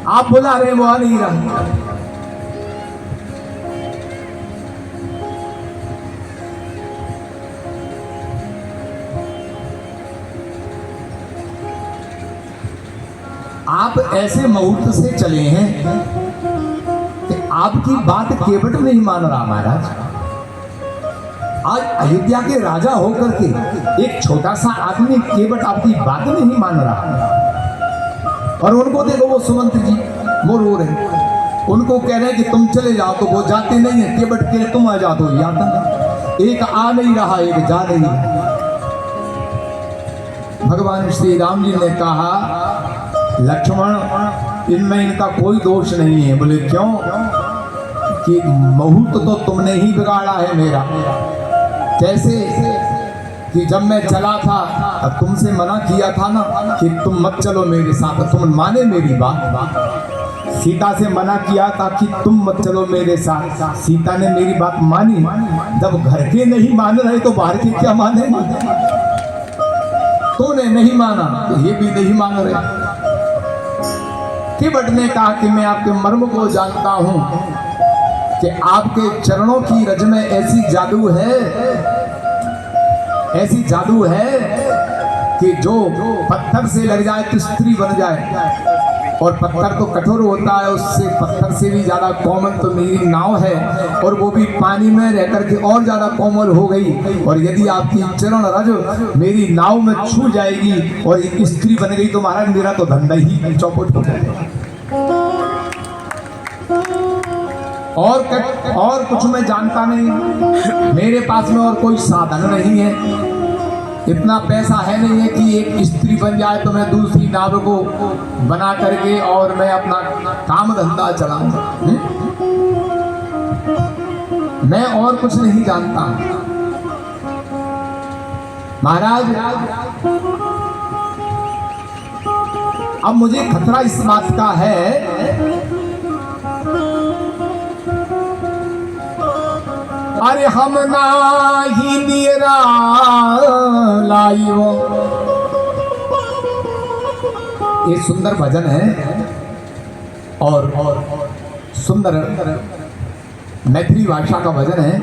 आप बुला रहे वो आ नहीं रहा। आप ऐसे मुहूर्त से चले हैं कि आपकी बात केवट नहीं मान रहा महाराज। आज अयोध्या के राजा होकर के एक छोटा सा आदमी केवट आपकी बात नहीं मान रहा। और उनको देखो वो सुमंत जी वो रो रहे, उनको कह रहे हैं कि तुम चले जाओ, तो वो जाते नहीं है। केवट के तुम आ जाओ तो ये आता नहीं। एक आ नहीं रहा, एक जा नहीं रहा। भगवान श्री राम जी ने कहा लक्ष्मण इनमें इनका कोई दोष नहीं है। बोले क्यों? कि मुहूर्त तो तुमने ही बिगाड़ा है मेरा। कैसे? कि जब मैं चला था तब तुमसे मना किया था ना कि तुम मत चलो मेरे साथ, तुम माने मेरी बात। सीता से मना किया था कि तुम मत चलो मेरे साथ, सीता ने मेरी बात मानी। जब घर के नहीं मान रहे तो बाहर के क्या मानेंगे? तूने नहीं माना तो ये भी नहीं मान रहे। केवट ने कहा कि मैं आपके मर्म को जानता हूं कि आपके चरणों की रज में ऐसी जादू है, ऐसी जादू है कि जो पत्थर से लग जाए तो स्त्री बन जाए। और पत्थर तो कठोर होता है, उससे पत्थर से भी ज्यादा कोमल तो मेरी नाव है, और वो भी पानी में रह करके और ज्यादा कोमल हो गई। और यदि आपकी चरण रज मेरी नाव में छू जाएगी और एक स्त्री बन गई तो महाराज मेरा तो धंधा ही चौपट हो जाएगा। और कुछ मैं जानता नहीं, मेरे पास में और कोई साधन नहीं है, इतना पैसा है नहीं है कि एक स्त्री बन जाए तो मैं दूसरी नाव को बना करके और मैं अपना काम धंधा चलाऊं। मैं और कुछ नहीं जानता महाराज। अब मुझे खतरा इस बात का है, अरे हम नाही निरा लाइयो। ये सुंदर भजन है और सुंदर मैथिली भाषा का भजन है।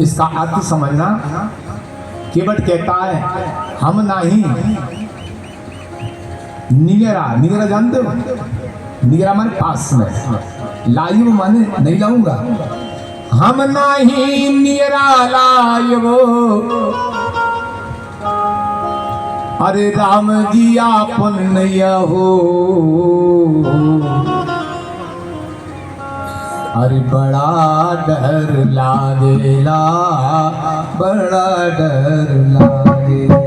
इसका अर्थ समझना। केवट कहता है हम नाही निगरा। निगरा जानते हो? निगरा माने पास में, लाइव माने नहीं लाऊंगा। हम नहीं निगरा लाइव, अरे राम जी आपन नैया हो। अरे बड़ा डर लागेला, बड़ा डर लागेला।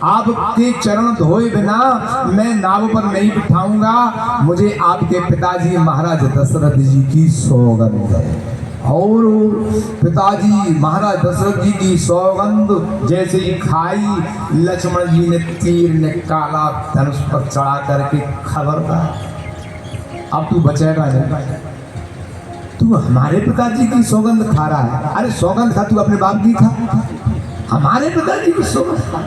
आपके चरण धोए बिना मैं नाव पर नहीं बिठाऊंगा। मुझे आपके पिताजी महाराज दशरथ जी की सौगंध है। और पिताजी महाराज दशरथ जी की सौगंध जैसे ही खाई, लक्ष्मण जी ने तीर निकाला, धनुष पर चढ़ा करके खबरदार अब तू बचेगा नहीं, तू हमारे पिताजी की सौगंध खा रहा है। अरे सौगंध खा, तू अपने बाप की खा, हमारे पिताजी की सौगंध खा।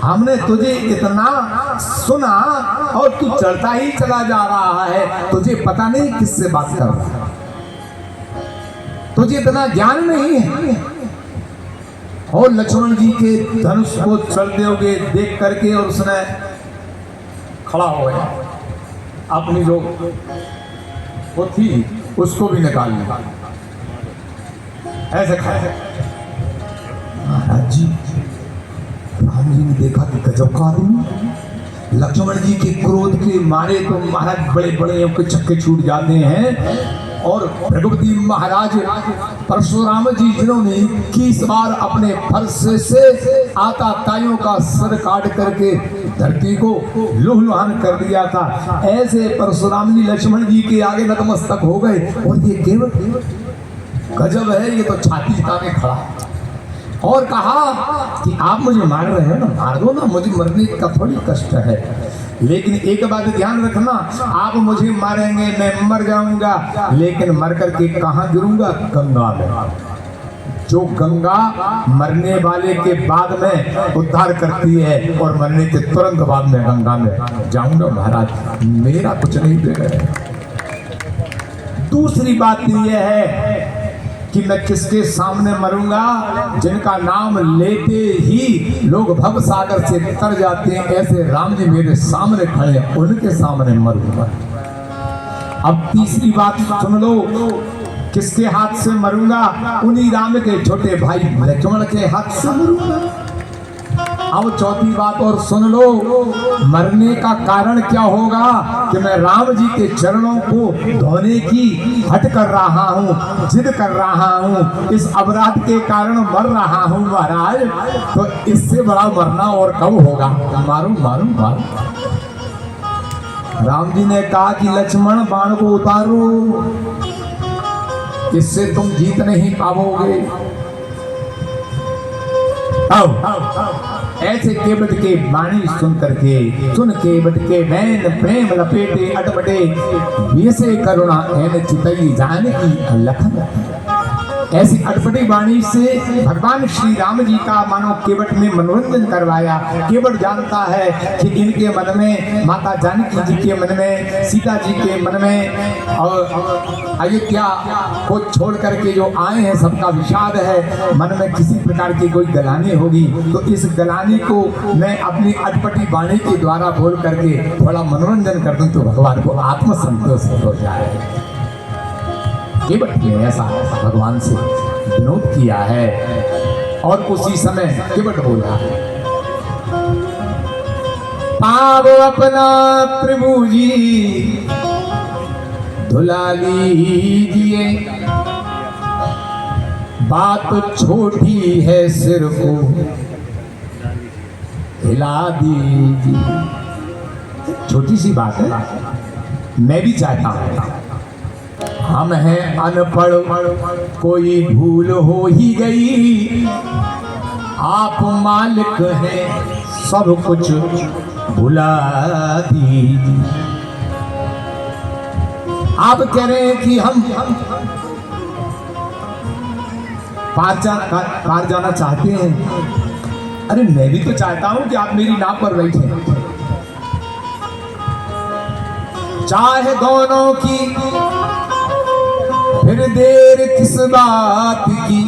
हमने तुझे इतना सुना और तू चढ़ता ही चला जा रहा है, तुझे पता नहीं किससे बात कर रहा है, तुझे इतना ज्ञान नहीं है। और लक्ष्मण जी के धनुष को चलते हुए देख करके और उसने खड़ा हो गया, अपनी जो वो थी उसको भी निकाल लिया, ऐसे खड़े। महाराज जी, राम जी ने देखा कि गजब का आदमी। लक्ष्मण जी के क्रोध के मारे तो महाराज बड़े बड़े के छक्के छूट जाते हैं। और भृगुपति महाराज परशुराम जी जिन्होंने 21 बार अपने फरसे से आताताइयों का सर काट करके धरती को लुहलुहान कर दिया था, ऐसे परशुराम जी लक्ष्मण जी के आगे नतमस्तक हो गए। और ये केवल गजब है, ये तो छाती ताने खड़ा और कहा कि आप मुझे मार रहे हैं ना, मार दो ना, मुझे मरने का थोड़ी कष्ट है, लेकिन एक बात ध्यान रखना, आप मुझे मारेंगे मैं मर जाऊंगा, लेकिन मर करके कहाँ गिरूंगा? गंगा में। जो गंगा मरने वाले के बाद में उद्धार करती है और मरने के तुरंत बाद में गंगा में जाऊंगा महाराज, मेरा कुछ नहीं बिगड़ेगा। दूसरी बात यह है कि मैं किसके सामने मरूंगा? जिनका नाम लेते ही लोग भव सागर से तर जाते हैं, ऐसे राम जी मेरे सामने खड़े हैं, उनके सामने मरूंगा। अब तीसरी बात सुन लो, किसके हाथ से मरूंगा? उन्हीं राम के छोटे भाई लक्ष्मण के हाथ से मरूंगा। अब चौथी बात और सुन लो, मरने का कारण क्या होगा? कि मैं राम जी के चरणों को धोने की हट कर रहा हूँ, जिद कर रहा हूँ, इस अपराध के कारण मर रहा हूँ महाराज। तो इससे बड़ा मरना और कब होगा? मारो मारो मारो। राम जी ने कहा कि लक्ष्मण बाण को उतारो, इससे तुम जीत नहीं पाओगे। ऐसे केवट के वाणी सुन केवट के बैन प्रेम लपेटे अटपटे, वैसे करुणा एन चितई जानकी लखन। ऐसी अटपटी वाणी से भगवान श्री राम जी का मानो केवट में मनोरंजन करवाया। केवट जानता है कि इनके मन में, माता जानकी जी के मन में, सीता जी के मन में और अयोध्या को छोड़ करके जो आए हैं सबका विषाद है, मन में किसी प्रकार की कोई गलानी होगी, तो इस गलानी को मैं अपनी अटपटी वाणी के द्वारा बोल करके थोड़ा मनोरंजन कर दूं तो भगवान को आत्मसंतोष हो जाए। केवट ने ऐसा भगवान से विनोद किया है और उसी समय केवट बोला, पाव अपना प्रभु जी धुला लीजिए, बात छोटी है सिर को हिला दीजिए। छोटी सी बात है, मैं भी चाहता हूं। हम हैं अनपढ़, कोई भूल हो ही गई, आप मालिक हैं सब कुछ भुला दीजिए। आप कह रहे हैं कि हम पार जाना चाहते हैं। अरे मैं भी तो चाहता हूं कि आप मेरी नाव पर बैठे, चाहे दोनों की फिर देर किस बात की,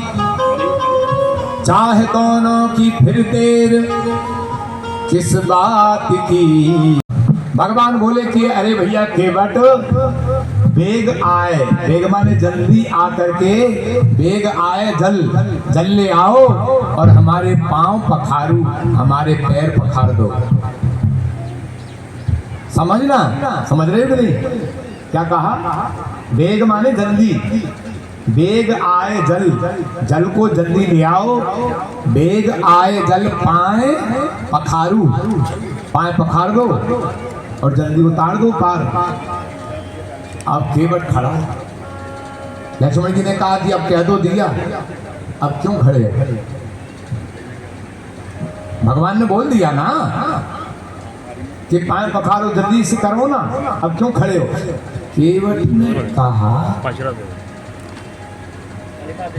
चाहे दोनों की फिर देर किस बात की। भगवान बोले कि अरे भैया केवट, बेग आए, बेग माने जल्दी आकर के, बेग आए जल ले आओ और हमारे पांव पखारू, हमारे पैर पखार दो। समझना, समझ रहे हो नहीं? क्या कहा? बेग माने जल्दी, बेग आए जल को जल्दी ले आओ, बेग आए जल पाए पखारू, पाए पखार दो और जल्दी उतार दो पार। अब केवट खड़ा, लक्ष्मण जी ने कहा कि अब कह दो दिया, अब क्यों खड़े? भगवान ने बोल दिया ना कि पाए पखारो, जल्दी से करो ना, अब क्यों खड़े हो? केवट ने कहा,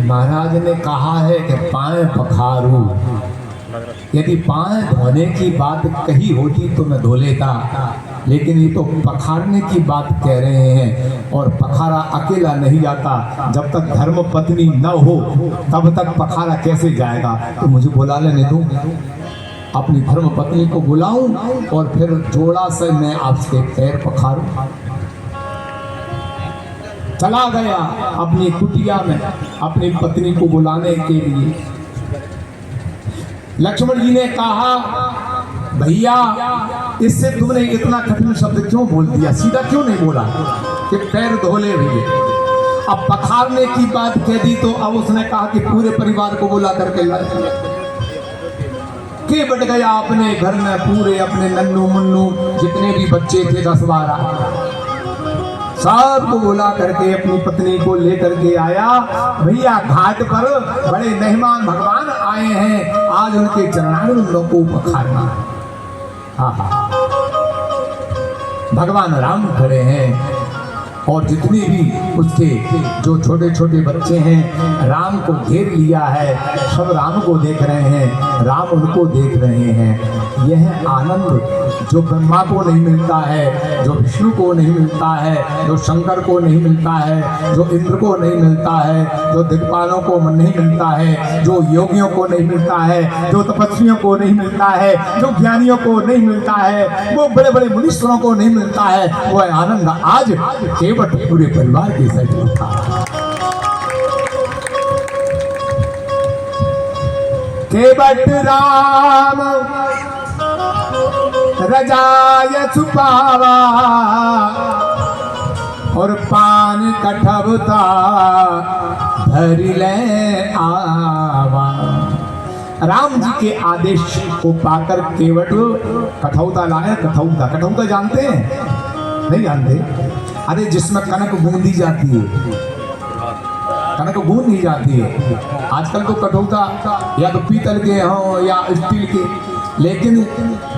महाराज ने कहा है कि पाए पखारू, यदि पाए धोने की बात कही होती तो मैं धो लेता, लेकिन ये तो पखारने की बात कह रहे हैं और पखारा अकेला नहीं जाता। जब तक धर्म पत्नी न हो तब तक पखारा कैसे जाएगा? तो मुझे बुला लेने दो, अपनी धर्म पत्नी को बुलाऊं और फिर जोड़ा से मैं आपके पैर पखारूं। चला गया अपनी कुटिया में अपनी पत्नी को बुलाने के लिए। लक्ष्मण जी ने कहा, भैया इससे तुमने इतना कठिन शब्द क्यों बोल दिया? सीधा क्यों नहीं बोला कि पैर धो ले भैया? अब पखारने की बात कह दी तो अब उसने कहा कि पूरे परिवार को बुला करके लाए। के बट गया अपने घर में पूरे अपने नन्नू मुन्नू जितने भी बच्चे थे 10-12 सबको बुला करके अपनी पत्नी को लेकर के आया। भैया घाट पर बड़े मेहमान भगवान आए हैं, आज उनके चरणारविंदों को पखारना। हाँ, भगवान राम खड़े हैं और जितने भी उसके जो छोटे छोटे बच्चे हैं राम को घेर लिया है, सब राम को देख रहे हैं, राम उनको देख रहे हैं। यह आनंद जो ब्रह्मा को नहीं मिलता है, जो विष्णु को नहीं मिलता है, जो शंकर को नहीं मिलता है, जो इंद्र को नहीं मिलता है, जो दिक्पालों को नहीं मिलता है, जो योगियों को नहीं मिलता है, जो तपस्वियों को नहीं मिलता है, जो ज्ञानियों को नहीं मिलता है, वो बड़े बड़े मुनीश्वरों को नहीं मिलता है, वह आनंद आज केवट पूरे परिवार के साथ था। केवट राम रजाय छुपावा और पान कठबता धरि ले आवा। राम जी के आदेश को पाकर केवट कठौता लाया। कठौता जानते हैं? नहीं जानते? अरे जिसमें कनक बूंदी जाती है, कनक बूंदी जाती है। आजकल तो कठौता या तो पीतल के हों या स्टील के, लेकिन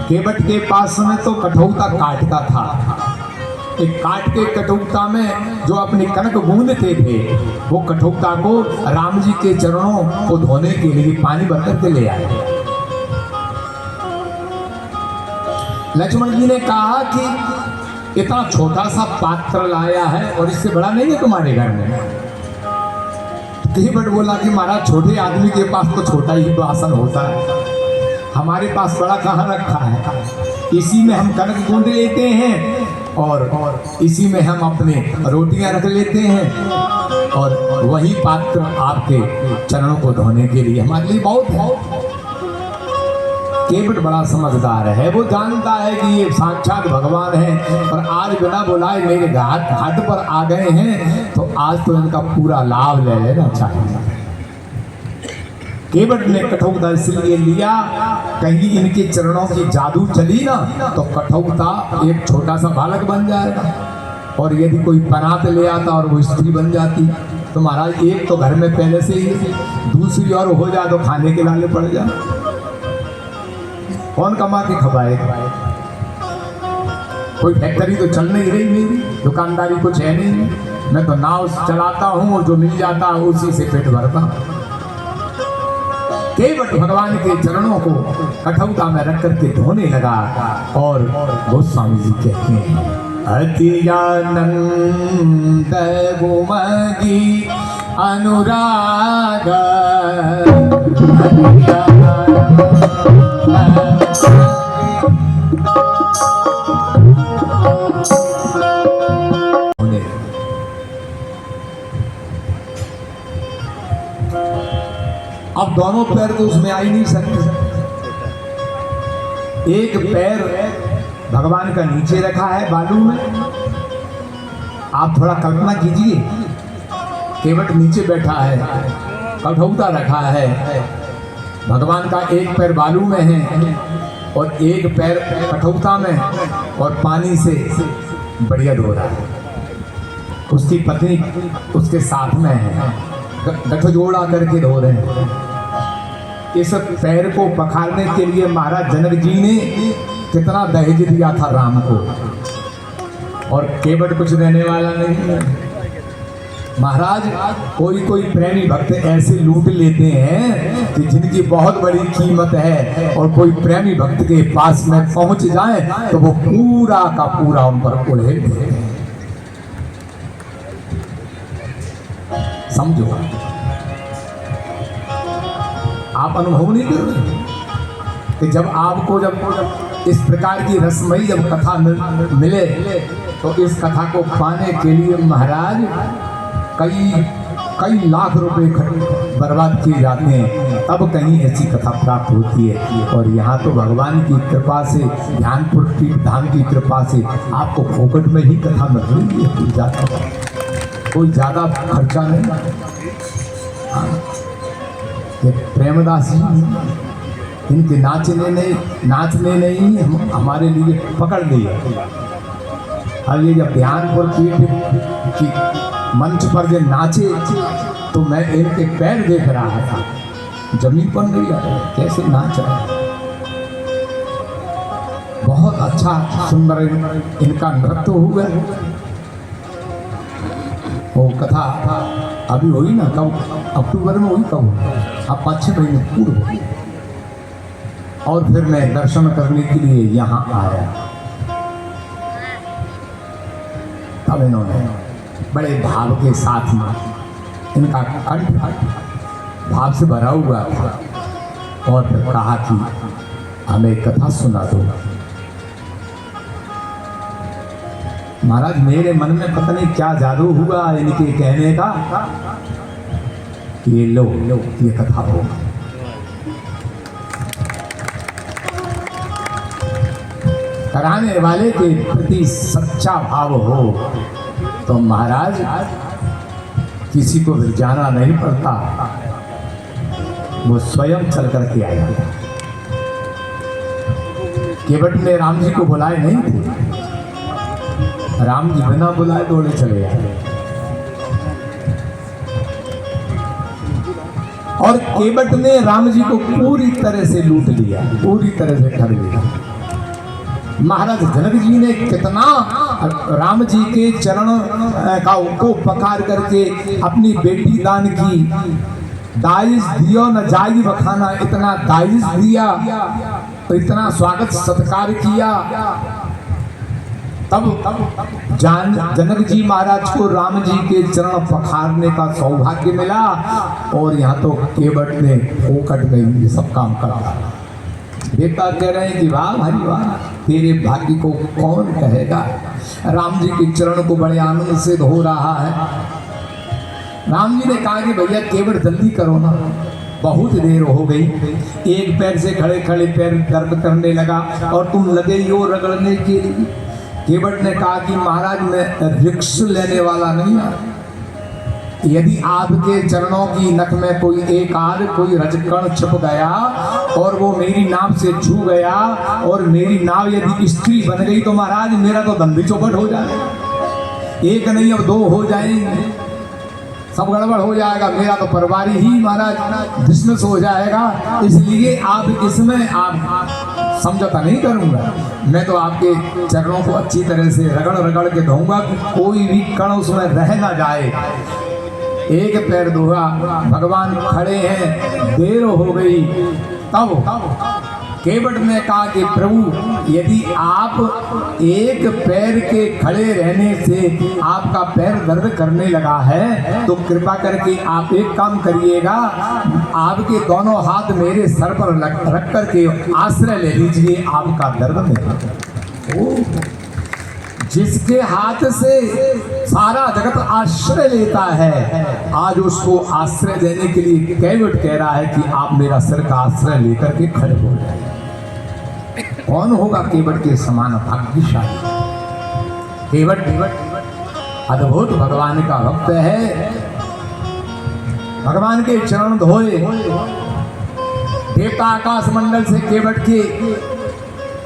केवट के पास में तो कठौता काठ का था। एक काठ के कठौता में जो अपनी कनक बूंदते थे, वो कठौता को राम जी के चरणों को धोने के लिए पानी भर करके ले आए। लक्ष्मण जी ने कहा कि इतना छोटा सा पात्र लाया है और इससे बड़ा नहीं है तुम्हारे घर में। केवट बोला कि महाराज छोटे आदमी के पास तो छोटा ही बासन होता है, हमारे पास बड़ा कहाँ रखा है। इसी में हम कनक गूंद लेते हैं और इसी में हम अपने रोटियां रख लेते हैं और वही पात्र आपके चरणों को धोने के लिए हमारे लिए बहुत है। केवट बड़ा समझदार है, वो जानता है कि ये साक्षात भगवान है और आज बिना बुलाए मेरे घाट पर आ गए हैं, तो आज तो इनका पूरा लाभ ले लेना चाहिए। केवट ने कठौता इसलिए लिया, कहीं इनके चरणों की जादू चली ना तो कठौता एक छोटा सा बालक बन जाएगा, और यदि कोई पनात ले आता और वो स्त्री बन जाती तो महाराज एक तो घर में पहले से ही, दूसरी और हो जाए तो खाने के लाले पड़ जाए। कौन कमा के खपाए? कोई फैक्ट्री तो चल नहीं रही, मेरी दुकानदारी कुछ है नहीं, मैं तो नाव चलाता हूँ और जो मिल जाता है उसी से पेट भरता। केवट भगवान के चरणों को कठौता में रख करके धोने लगा और गोस्वामी जी कहते हैं, अति आनंद गुमगी अनुराग अब दोनों पैर तो उसमें आ ही नहीं सकते। एक पैर भगवान का नीचे रखा है बालू में। आप थोड़ा कल्पना कीजिए, केवट नीचे बैठा है, कठौता रखा है, भगवान का एक पैर बालू में है और एक पैर कठौता में और पानी से बढ़िया धो रहा है। उसकी पत्नी उसके साथ में है, गठजोड़ा करके धो रहे हैं। इस पैर को पखारने के लिए महाराज जनक जी ने कितना दहेज दिया था राम को, और केवट कुछ देने वाला नहीं है। महाराज कोई प्रेमी भक्त ऐसे लूट लेते हैं कि जिनकी बहुत बड़ी कीमत है, और कोई प्रेमी भक्त के पास में पहुंच जाए तो वो पूरा का पूरा उन पर उड़े। समझो, आप अनुभव नहीं कर रहे कि जब आपको जब इस प्रकार की रसमयी जब कथा मिले तो इस कथा को पाने के लिए महाराज कई लाख रुपए बर्बाद किए जाते हैं, तब कहीं ऐसी कथा प्राप्त होती है। और यहाँ तो भगवान की कृपा से, ध्यानपुर की धाम की कृपा से आपको फोकट में ही कथा मिल रही है। कोई ज़्यादा खर्चा नहीं। हाँ, ये प्रेमदास जी इनके नाचने नहीं हमारे लिए पकड़ लिया। अब ये जब ध्यानपुर पीठ की मंच पर जो नाचे तो मैं इनके पैर देख रहा था, जमीन पर नहीं आ रहा कैसे नाच रहा है। बहुत अच्छा सुंदर इनका नृत्य हुआ। वो कथा अभी हुई ना, कब अक्टूबर में हुई, कब अब 5-6 महीने पूर्व। और फिर मैं दर्शन करने के लिए यहाँ आया, तब इन्होंने बड़े भाव के साथ में इनका कंठ भाव से भरा हुआ था और फिर कहा कि हमें कथा सुना दो। महाराज मेरे मन में पता नहीं क्या जादू हुआ इनके कहने का, ये लो ये कथा हो। कराने वाले के प्रति सच्चा भाव हो तो महाराज किसी को फिर जाना नहीं पड़ता, वो स्वयं चल करके आया। केवट ने राम जी को बुलाए नहीं थे, राम जी बिना बुलाए दौड़े चले आए और केवट ने राम जी को पूरी तरह से लूट लिया, पूरी तरह से ठग लिया। महाराज जनक जी ने कितना राम जी के चरण को पखार करके अपनी बेटी दान की, दाइश दियो न जाई बखाना, इतना दाइश दिया, इतना स्वागत सत्कार किया। तब जनक जी महाराज को राम जी के चरण पखारने का सौभाग्य मिला और यहाँ तो केवट ने फोकट गई सब काम करा। देवता कह रहे हैं कि वाह भाई वाह, तेरे भाग्य को कौन कहेगा। राम जी के चरण को बड़े आनंद से धो रहा है। राम जी ने कहा कि भैया केवट जल्दी करो ना, बहुत देर हो गई। एक पैर से खड़े खड़े पैर दर्द करने लगा और तुम लगे यो रगड़ने के लिए। केवट ने कहा कि महाराज मैं रिक्श लेने वाला नहीं है, यदि आपके चरणों की नख में कोई एक आध कोई रजकण छिप गया और वो मेरी नाव से छू गया और मेरी नाव यदि स्त्री बन गई तो महाराज मेरा तो दम भी चौपट हो जाएगा। एक नहीं अब 2 हो जाएंगे, सब गड़बड़ हो जाएगा, मेरा तो परिवार ही महाराज डिसमिस हो जाएगा। इसलिए आप इसमें आप समझौता नहीं करूंगा, मैं तो आपके चरणों को अच्छी तरह से रगड़ रगड़ के धोऊंगा कि कोई भी कण उसमें रह ना जाए। एक पैर धोआ, भगवान खड़े हैं, देर हो गई। तब केवट ने कहा कि प्रभु यदि आप एक पैर के खड़े रहने से आपका पैर दर्द करने लगा है तो कृपा करके आप एक काम करिएगा, आपके दोनों हाथ मेरे सर पर रख करके आश्रय ले लीजिए, आपका दर्द नहीं। जिसके हाथ से सारा जगत आश्रय लेता है, आज उसको आश्रय देने के लिए केवट कह रहा है कि आप मेरा सिर का आश्रय लेकर के खड़े हो जाए। कौन होगा केवट के समान भाग्यशाली। केवट अद्भुत भगवान का भक्त है, भगवान के चरण धोए। देवता आकाश मंडल से केवट के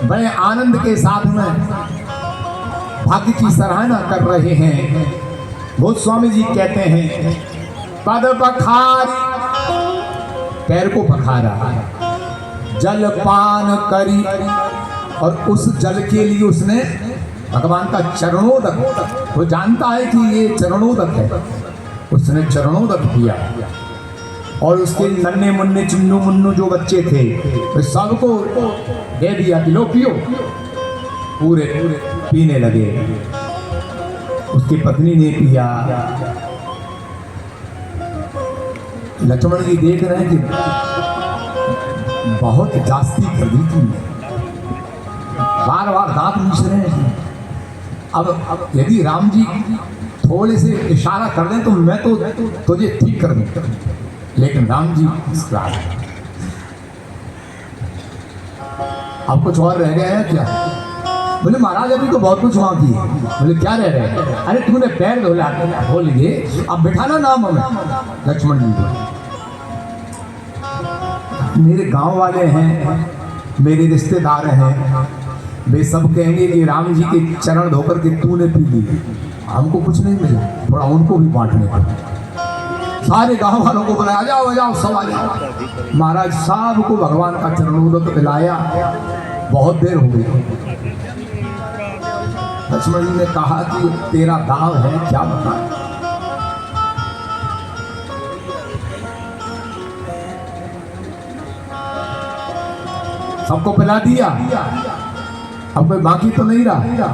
बड़े आनंद के साथ में भाग्य की सराहना कर रहे हैं। गोस्वामी जी कहते हैं पद पखारी, पैर को पखारा, जल पान करी और उस जल के लिए उसने भगवान का चरणोदक, वो जानता है कि ये चरणोदक है, उसने चरणोदक किया और उसके नन्हे मुन्ने चुन्नू मुन्नू जो बच्चे थे वे सबको दे दिया कि लो पियो। पूरे पीने लगे, उसकी पत्नी ने पिया। लक्ष्मण जी देख रहे हैं कि बहुत जास्ती कर दी तुमने, बार बार दांत मीच रहे हैं। अब यदि राम जी थोड़े से इशारा कर दें तो मैं तो तुझे ठीक कर दूं, लेकिन राम जी अब कुछ और रह गया है क्या? बोले महाराज अभी तो बहुत कुछ बाकी है। बोले क्या रह रहे हैं? अरे तूने पैर धो लिए, अब बिठाना नाम हमें। लक्ष्मण जी बोले मेरे गांव वाले हैं, मेरे रिश्तेदार हैं, वे सब कहेंगे कि राम जी के चरण धोकर के तूने पी ली, हमको कुछ नहीं मिला, थोड़ा उनको भी बांटने को। सारे गांव वालों को बुलाया, जाओ जाओ सब आ जाओ। महाराज साहब को भगवान का चरणोदक दिलाया, बहुत देर हो गई। लक्ष्मण जी ने कहा कि तेरा दाव है क्या बता। सबको पिला दिया, अब कोई बाकी तो नहीं रहा।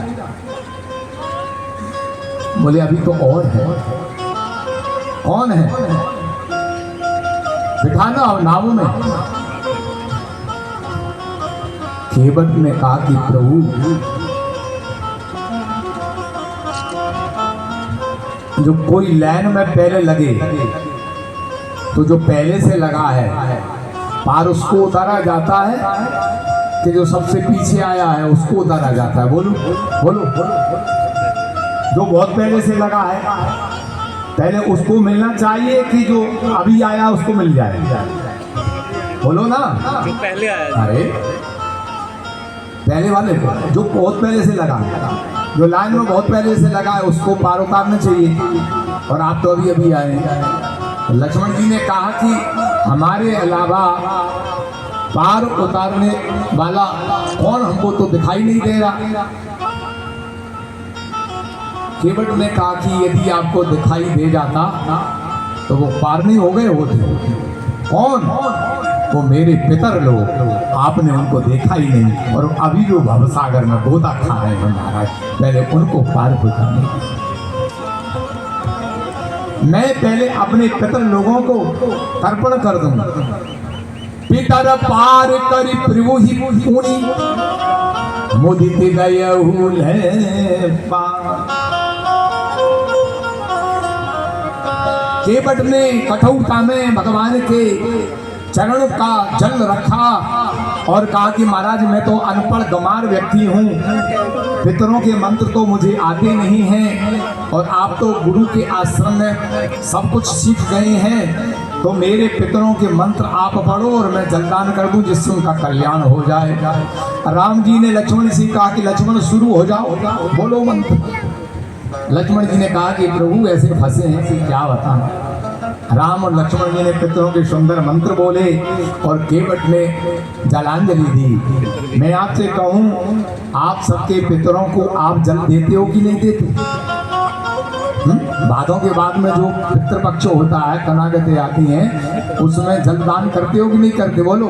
बोले अभी तो और है। कौन है? बिठाना और नाव में। केवट ने कहा कि प्रभु जो कोई लाइन में पहले लगे तो जो पहले से लगा है पार उसको उतारा जाता है कि जो सबसे पीछे आया है उसको उतारा जाता है? बोलो बोलो बोलो। जो बहुत पहले से लगा है पहले उसको मिलना चाहिए कि जो अभी आया उसको मिल जाए? बोलो ना। जो पहले आया, अरे पहले वाले को, जो बहुत पहले से लगा है, जो लाइन में बहुत पहले से लगा है उसको पार उतारना चाहिए। और आप तो अभी अभी आए हैं। लक्ष्मण जी ने कहा कि हमारे अलावा पार उतारने वाला कौन हमको तो दिखाई नहीं दे रहा। केवट ने कहा कि यदि आपको दिखाई दे जाता तो वो पार नहीं हो गए होते। कौन? वो मेरे पितर लोग, आपने उनको देखा ही नहीं और अभी जो भवसागर में गोता खा रहे हैं महाराज, पहले उनको पार बुझाने। मैं पहले अपने पितर लोगों को तर्पण कर दूं। पितर पार करी प्रभु ही पुनि मुदित गयहु ले पार। केवट ने कठोरता में भगवान के चरण का जल रखा और कहा कि महाराज मैं तो अनपढ़ गंवार व्यक्ति हूँ, पितरों के मंत्र तो मुझे आते नहीं हैं और आप तो गुरु के आश्रम में सब कुछ सीख गए हैं, तो मेरे पितरों के मंत्र आप पढ़ो और मैं जलदान कर दूं जिससे उनका कल्याण हो जाए। राम जी ने लक्ष्मण से कहा कि लक्ष्मण शुरू हो जाओ, बोलो मंत्र। लक्ष्मण जी ने कहा कि प्रभु ऐसे फंसे हैं कि क्या बताएं। राम और लक्ष्मण जी ने पितरों के सुंदर मंत्र बोले और केवट ने जलांजलि दी। मैं आपसे कहूं, आप सबके पितरों को आप जल देते हो कि नहीं देते? भादों के बाद में जो पितृपक्ष होता है, कनागतें आती हैं, उसमें जलदान करते हो कि नहीं करते? बोलो।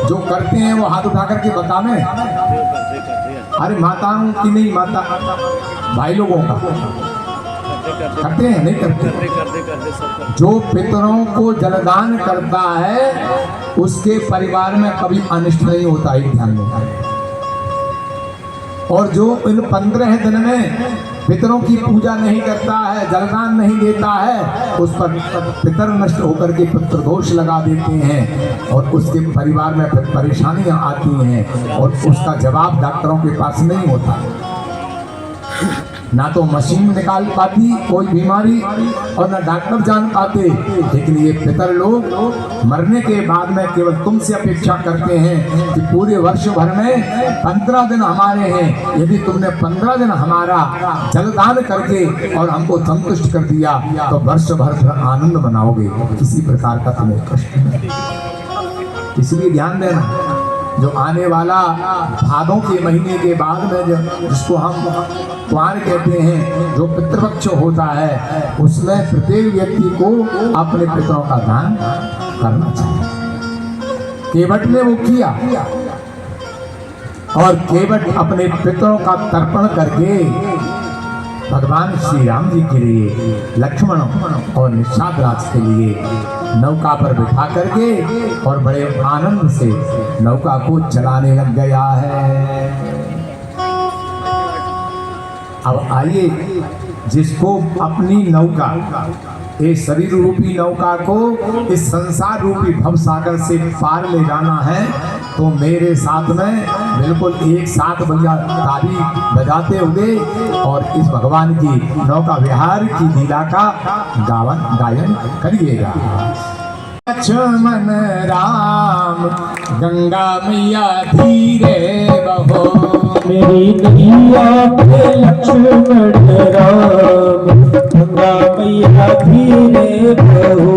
जो करते हैं वो हाथ उठा करके बतावे। अरे माताओं की नहीं, माता भाई लोगों का करते हैं नहीं करते? जो पितरों को जलदान करता है उसके परिवार में कभी अनिष्ट नहीं होता है, ध्यान में। और जो इन 15 दिन में पितरों की पूजा नहीं करता है, जलदान नहीं देता है, उस पर पितर नष्ट होकर के पितृ दोष लगा देते हैं और उसके परिवार में परेशानियां आती हैं और उसका जवाब डॉक्टरों के पास नहीं होता। ना तो मशीन निकाल पाती कोई बीमारी और ना डॉक्टर जान पाते, लेकिन ये पितर लोग मरने के बाद में केवल तुमसे अपेक्षा करते हैं कि पूरे वर्ष भर में 15 दिन हमारे हैं, यदि तुमने 15 दिन हमारा जलदान करके और हमको संतुष्ट कर दिया तो वर्ष भर आनंद मनाओगे, किसी प्रकार का तुम्हें कष्ट नहीं। इसलिए ध्यान देना, जो आने वाला भादों के महीने के बाद में जिसको हम कुआर कहते हैं, जो पितृपक्ष होता है, उसमें प्रत्येक व्यक्ति को अपने पितरों का दान करना चाहिए। केवट ने वो किया और केवट अपने पितरों का तर्पण करके भगवान श्री राम जी के लिए, लक्ष्मण और निषाद राज के लिए नौका पर बिठा करके और बड़े आनंद से नौका को चलाने लग गया है। अब आइए, जिसको अपनी नौका इस शरीर रूपी नौका को इस संसार रूपी भव सागर से पार ले जाना है तो मेरे साथ में बिल्कुल एक साथ भैया ताली बजाते हुए और इस भगवान की नौका विहार की लीला का गायन करिएगा। लक्ष्मण राम गंगा मैया धीरे बहो, मेरी नैया पे लक्ष्मण राम गंगा मैया धीरे बहो।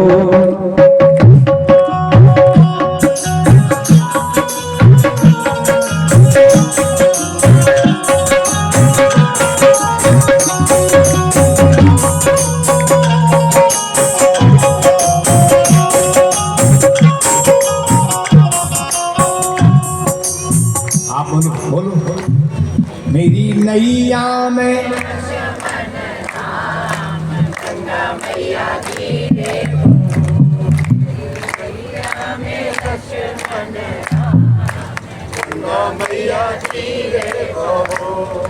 मेरी नैया में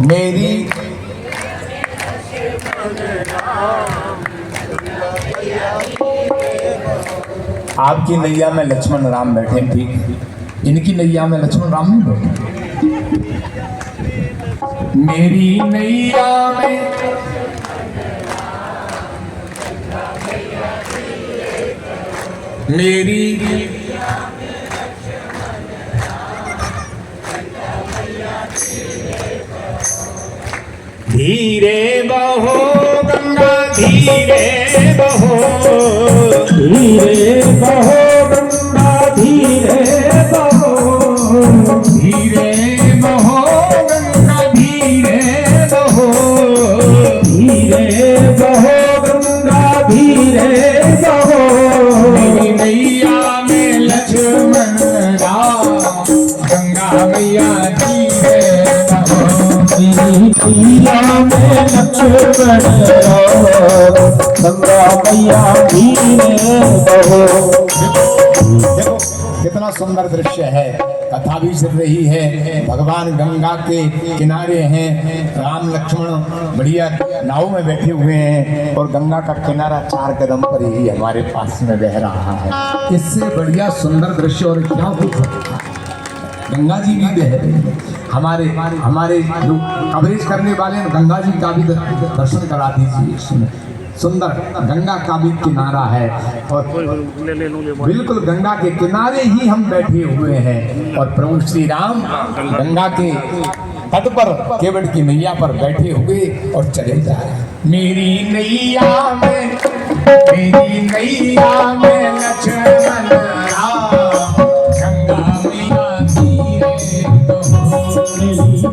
मेरी आपकी नैया में लक्ष्मण राम बैठे, ठीक, इनकी नैया में लक्ष्मण राम नहीं बैठे। मेरी नैया में मेरी धीरे बहो गंगा धीरे बहो, धीरे बहो गंगा धीरे बहो, धीरे बहो गंगा धीरे बहो, धीरे बहो गंगा धीरे बहो। मेरी नैया में लक्ष्मण राम गंगा मैया धीरे बहो, मेरी नैया में लक्ष्मण राम गंगा मैया धीरे बहो। देखो कितना सुंदर दृश्य है, कथा भी चल रही है, भगवान गंगा के किनारे हैं, राम लक्ष्मण बढ़िया नाव में बैठे हुए हैं और गंगा का किनारा 4 कदम पर ही हमारे पास में बह रहा है। इससे बढ़िया सुंदर दृश्य और क्या हो सकता है। गंगा जी भी बह रही है, हमारे जो कवरेज करने वाले हैं गंगा जी का भी दर्शन करा दीजिए। सुंदर गंगा का भी किनारा है और बिल्कुल गंगा के किनारे ही हम बैठे हुए हैं और प्रभु श्री राम गंगा के तट पर केवट की नैया पर बैठे हुए और चले जा रहे हैं। मेरी नैया में लक्ष्मण राम गंगा मैया धीरे बहो,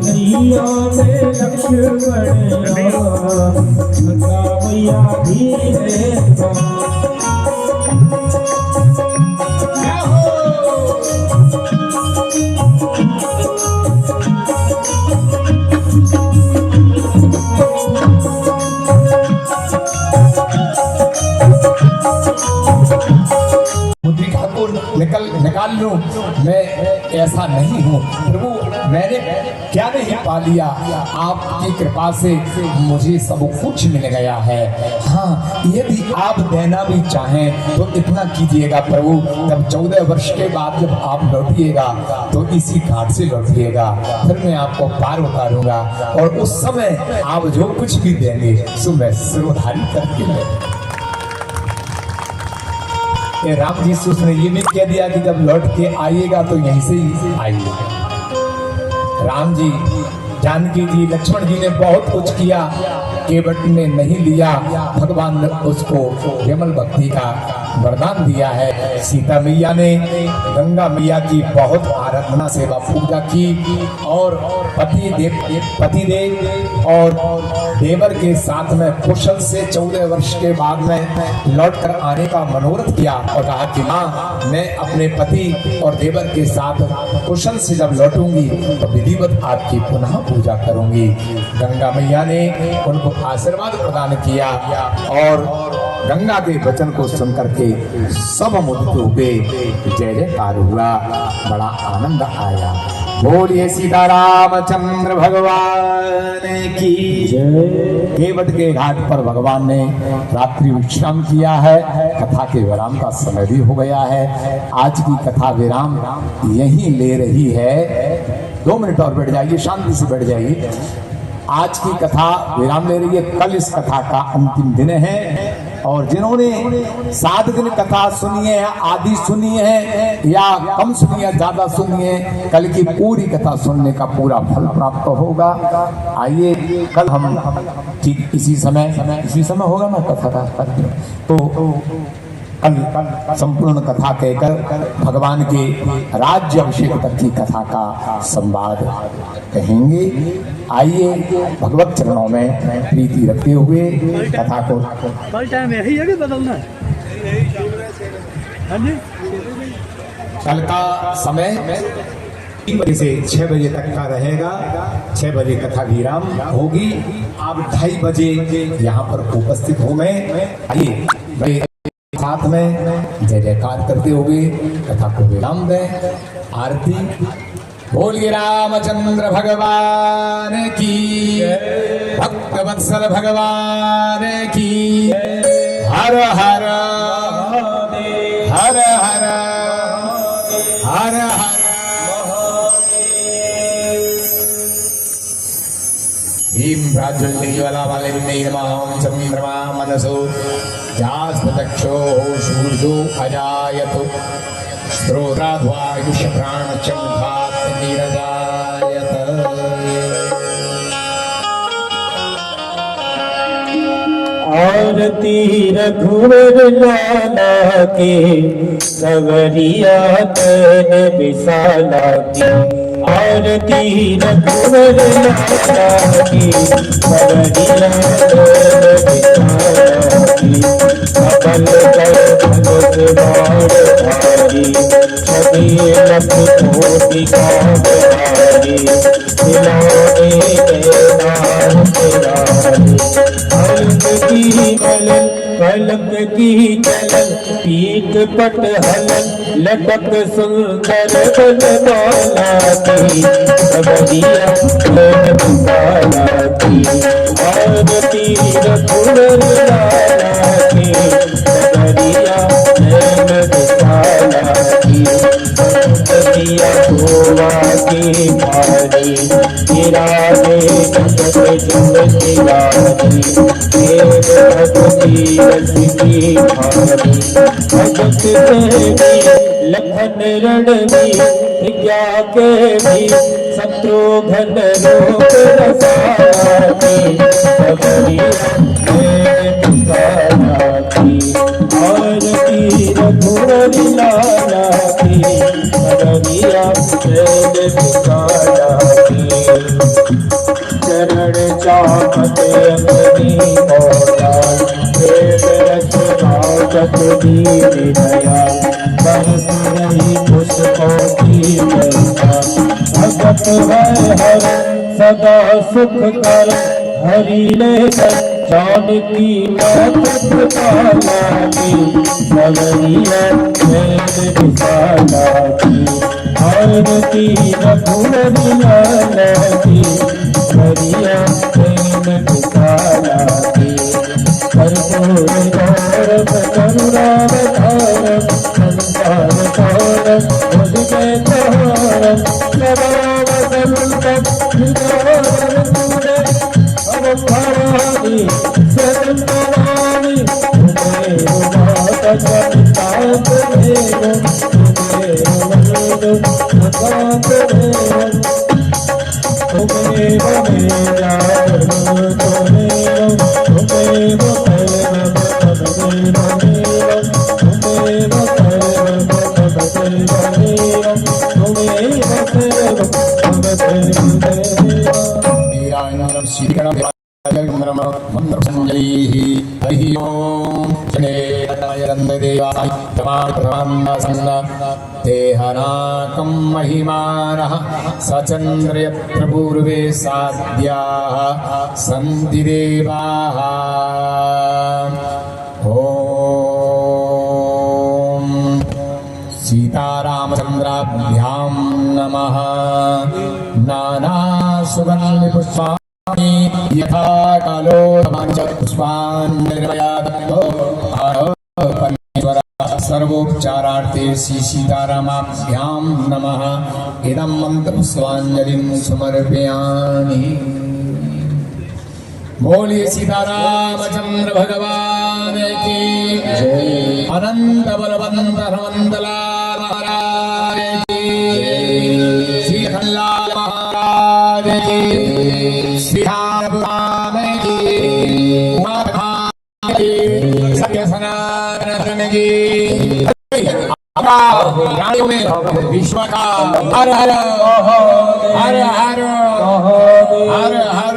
नैया में लक्ष्मण राम गंगा मैया धीरे बहो। मुद्रिका को निकाल लूं, मैं ऐसा नहीं हूँ प्रभु, मैंने क्या नहीं पा लिया, आपकी कृपा से मुझे सब कुछ मिल गया है। हाँ, यदि आप देना भी चाहें तो इतना कीजिएगा प्रभु, जब 14 वर्ष के बाद जब आप लौटिएगा तो इसी घाट से लौटिएगा, फिर मैं आपको पार उतारूंगा और उस समय आप जो कुछ भी देंगे सो मैं सिरधारी करके ले। राम जी से उसने ये नहीं कह दिया कि जब लौट के आइएगा तो यहीं से ही आइएगा। राम जी, जानकी जी, लक्ष्मण जी ने बहुत कुछ किया, केवट ने नहीं लिया, भगवान ने उसको विमल भक्ति का वरदान दिया है। सीता मैया ने गंगा मैया की बहुत आराधना सेवा पूजा की और पतिदेव और देवर के साथ में कुशल से 14 वर्ष के बाद में लौट कर आने का मनोरथ किया और कहा कि माँ, मैं अपने पति और देवर के साथ कुशल से जब लौटूंगी तो विधिवत आपकी पुनः पूजा करूंगी। गंगा मैया ने उनको आशीर्वाद प्रदान किया और गंगा के वचन को सुन करके सब मुग्ध हुए, जय जयकार हुआ, बड़ा आनंद आया। बोलिए सीतारामचंद्र भगवान की जय। केवट के घाट पर भगवान ने रात्रि विश्राम किया है। कथा के विराम का समय भी हो गया है। आज की कथा विराम यहीं ले रही है। 2 मिनट और बैठ जाइए, शांति से बैठ जाइए। आज की कथा विराम ले रही है। कल इस कथा का अंतिम दिन है और जिन्होंने 7 दिन कथा सुनी है, आधी सुनी है या कम सुनी है, ज्यादा सुनी है, कल की पूरी कथा सुनने का पूरा फल प्राप्त होगा। आइए कल हम ठीक इसी समय होगा ना कथा का, तो कल संपूर्ण कथा कहकर भगवान के राज्य अभिषेक तक की कथा का संवाद कहेंगे। आइए भगवत चरणों में प्रीति रखते हुए कथा को। कल टाइम यही है कि बदलना है? हाँ जी। कल का समय 3 बजे से 6 बजे तक का रहेगा। 6 बजे कथा विराम होगी। आप 2:30 बजे यहाँ पर उपस्थित हो गए। आइए साथ में जय जयकार करते हुए कथा को विराम दें। आरती बोलिए रामचंद्र भगवान की, भक्तवत्सल भगवान की। हर हर हर हर हर हर भीम प्राज्वल्यज्वालावलिं चंद्रमा मनसो जास्पदक्षो शूर्जो अजायत स्त्रोत्राध्वायुषप्राणचमुखात् निरजायत। आरती रघुवर लाला के, सवरिया तन विशाला की। आरती रघुवर लाला की, सवरिया तन विशाला की। सबल कर भगत बाण धारी, छवि लख कोटि कामधारी। खिलाने देनार तेरारी, कलक की चलन पीक पट हलन। लटक सुंदर बनमाला की, सबरिया तन विशाला की। आरती रघुवर लाला की, सबरिया तन विशाला की। दिया गोवा की भारी, गिरावे जगत जगति रानी। देव भक्ति रस की भारी, भगत देवी लखन रणवीर। प्रज्ञा के भी शत्रुघ्न रूप रसाला की, सबरिया तन विशाला की। आरती रघुवर लाला की, सबरिया तन विशाला की। चरण चापत अग्नि मौलाल, वेद रस भागत दीन दयाल। बरस रही पुष्पों की वर्षा, भगत है हर सदा सुख कर। हरि लेकर जानकी मात कृपाला की, सबरिया तन विशाला की। आरती रघुवर लाला की, सबरिया तन विशाला की। कर्पूर गौरव करुणावतारम, संसार सारम भुजगे तारम। सदा वसंतं हृदयारविंदे, अवधाराणि शतं नमामि। तुमेव माता पिता त्वमेव, तुमेव वरदो प्रसादमेव। तुमेव मेरा तुमेव, तुमेव परमं तमदेव। तुमेव परमं तमदेव, तुमेव परमं तमदेव। हरि ओम तेहनाकं महिमानः सचन्द्र यत्र पूर्वे साध्याः सन्ति देवाः। ओम सीतारामचन्द्राभ्यां नमः नाना सुगंधि पुष्पाणि यथा कालो पुष्पान् निर्मयादो सर्वोपचारार्थे श्री सीतारामाभ्यां नमः इदं मंत्रपुष्पाञ्जलिं समर्पयामि। बोलिए सीतारामचंद्र भगवान की जय। अनंत बलवंत हनुमंत लाल महाराज की जय। श्री हनुमान महाराज की, श्री राम की, सत्य सनातन धर्म की प्राणियों में विश्व का हर हर हर हर हर हर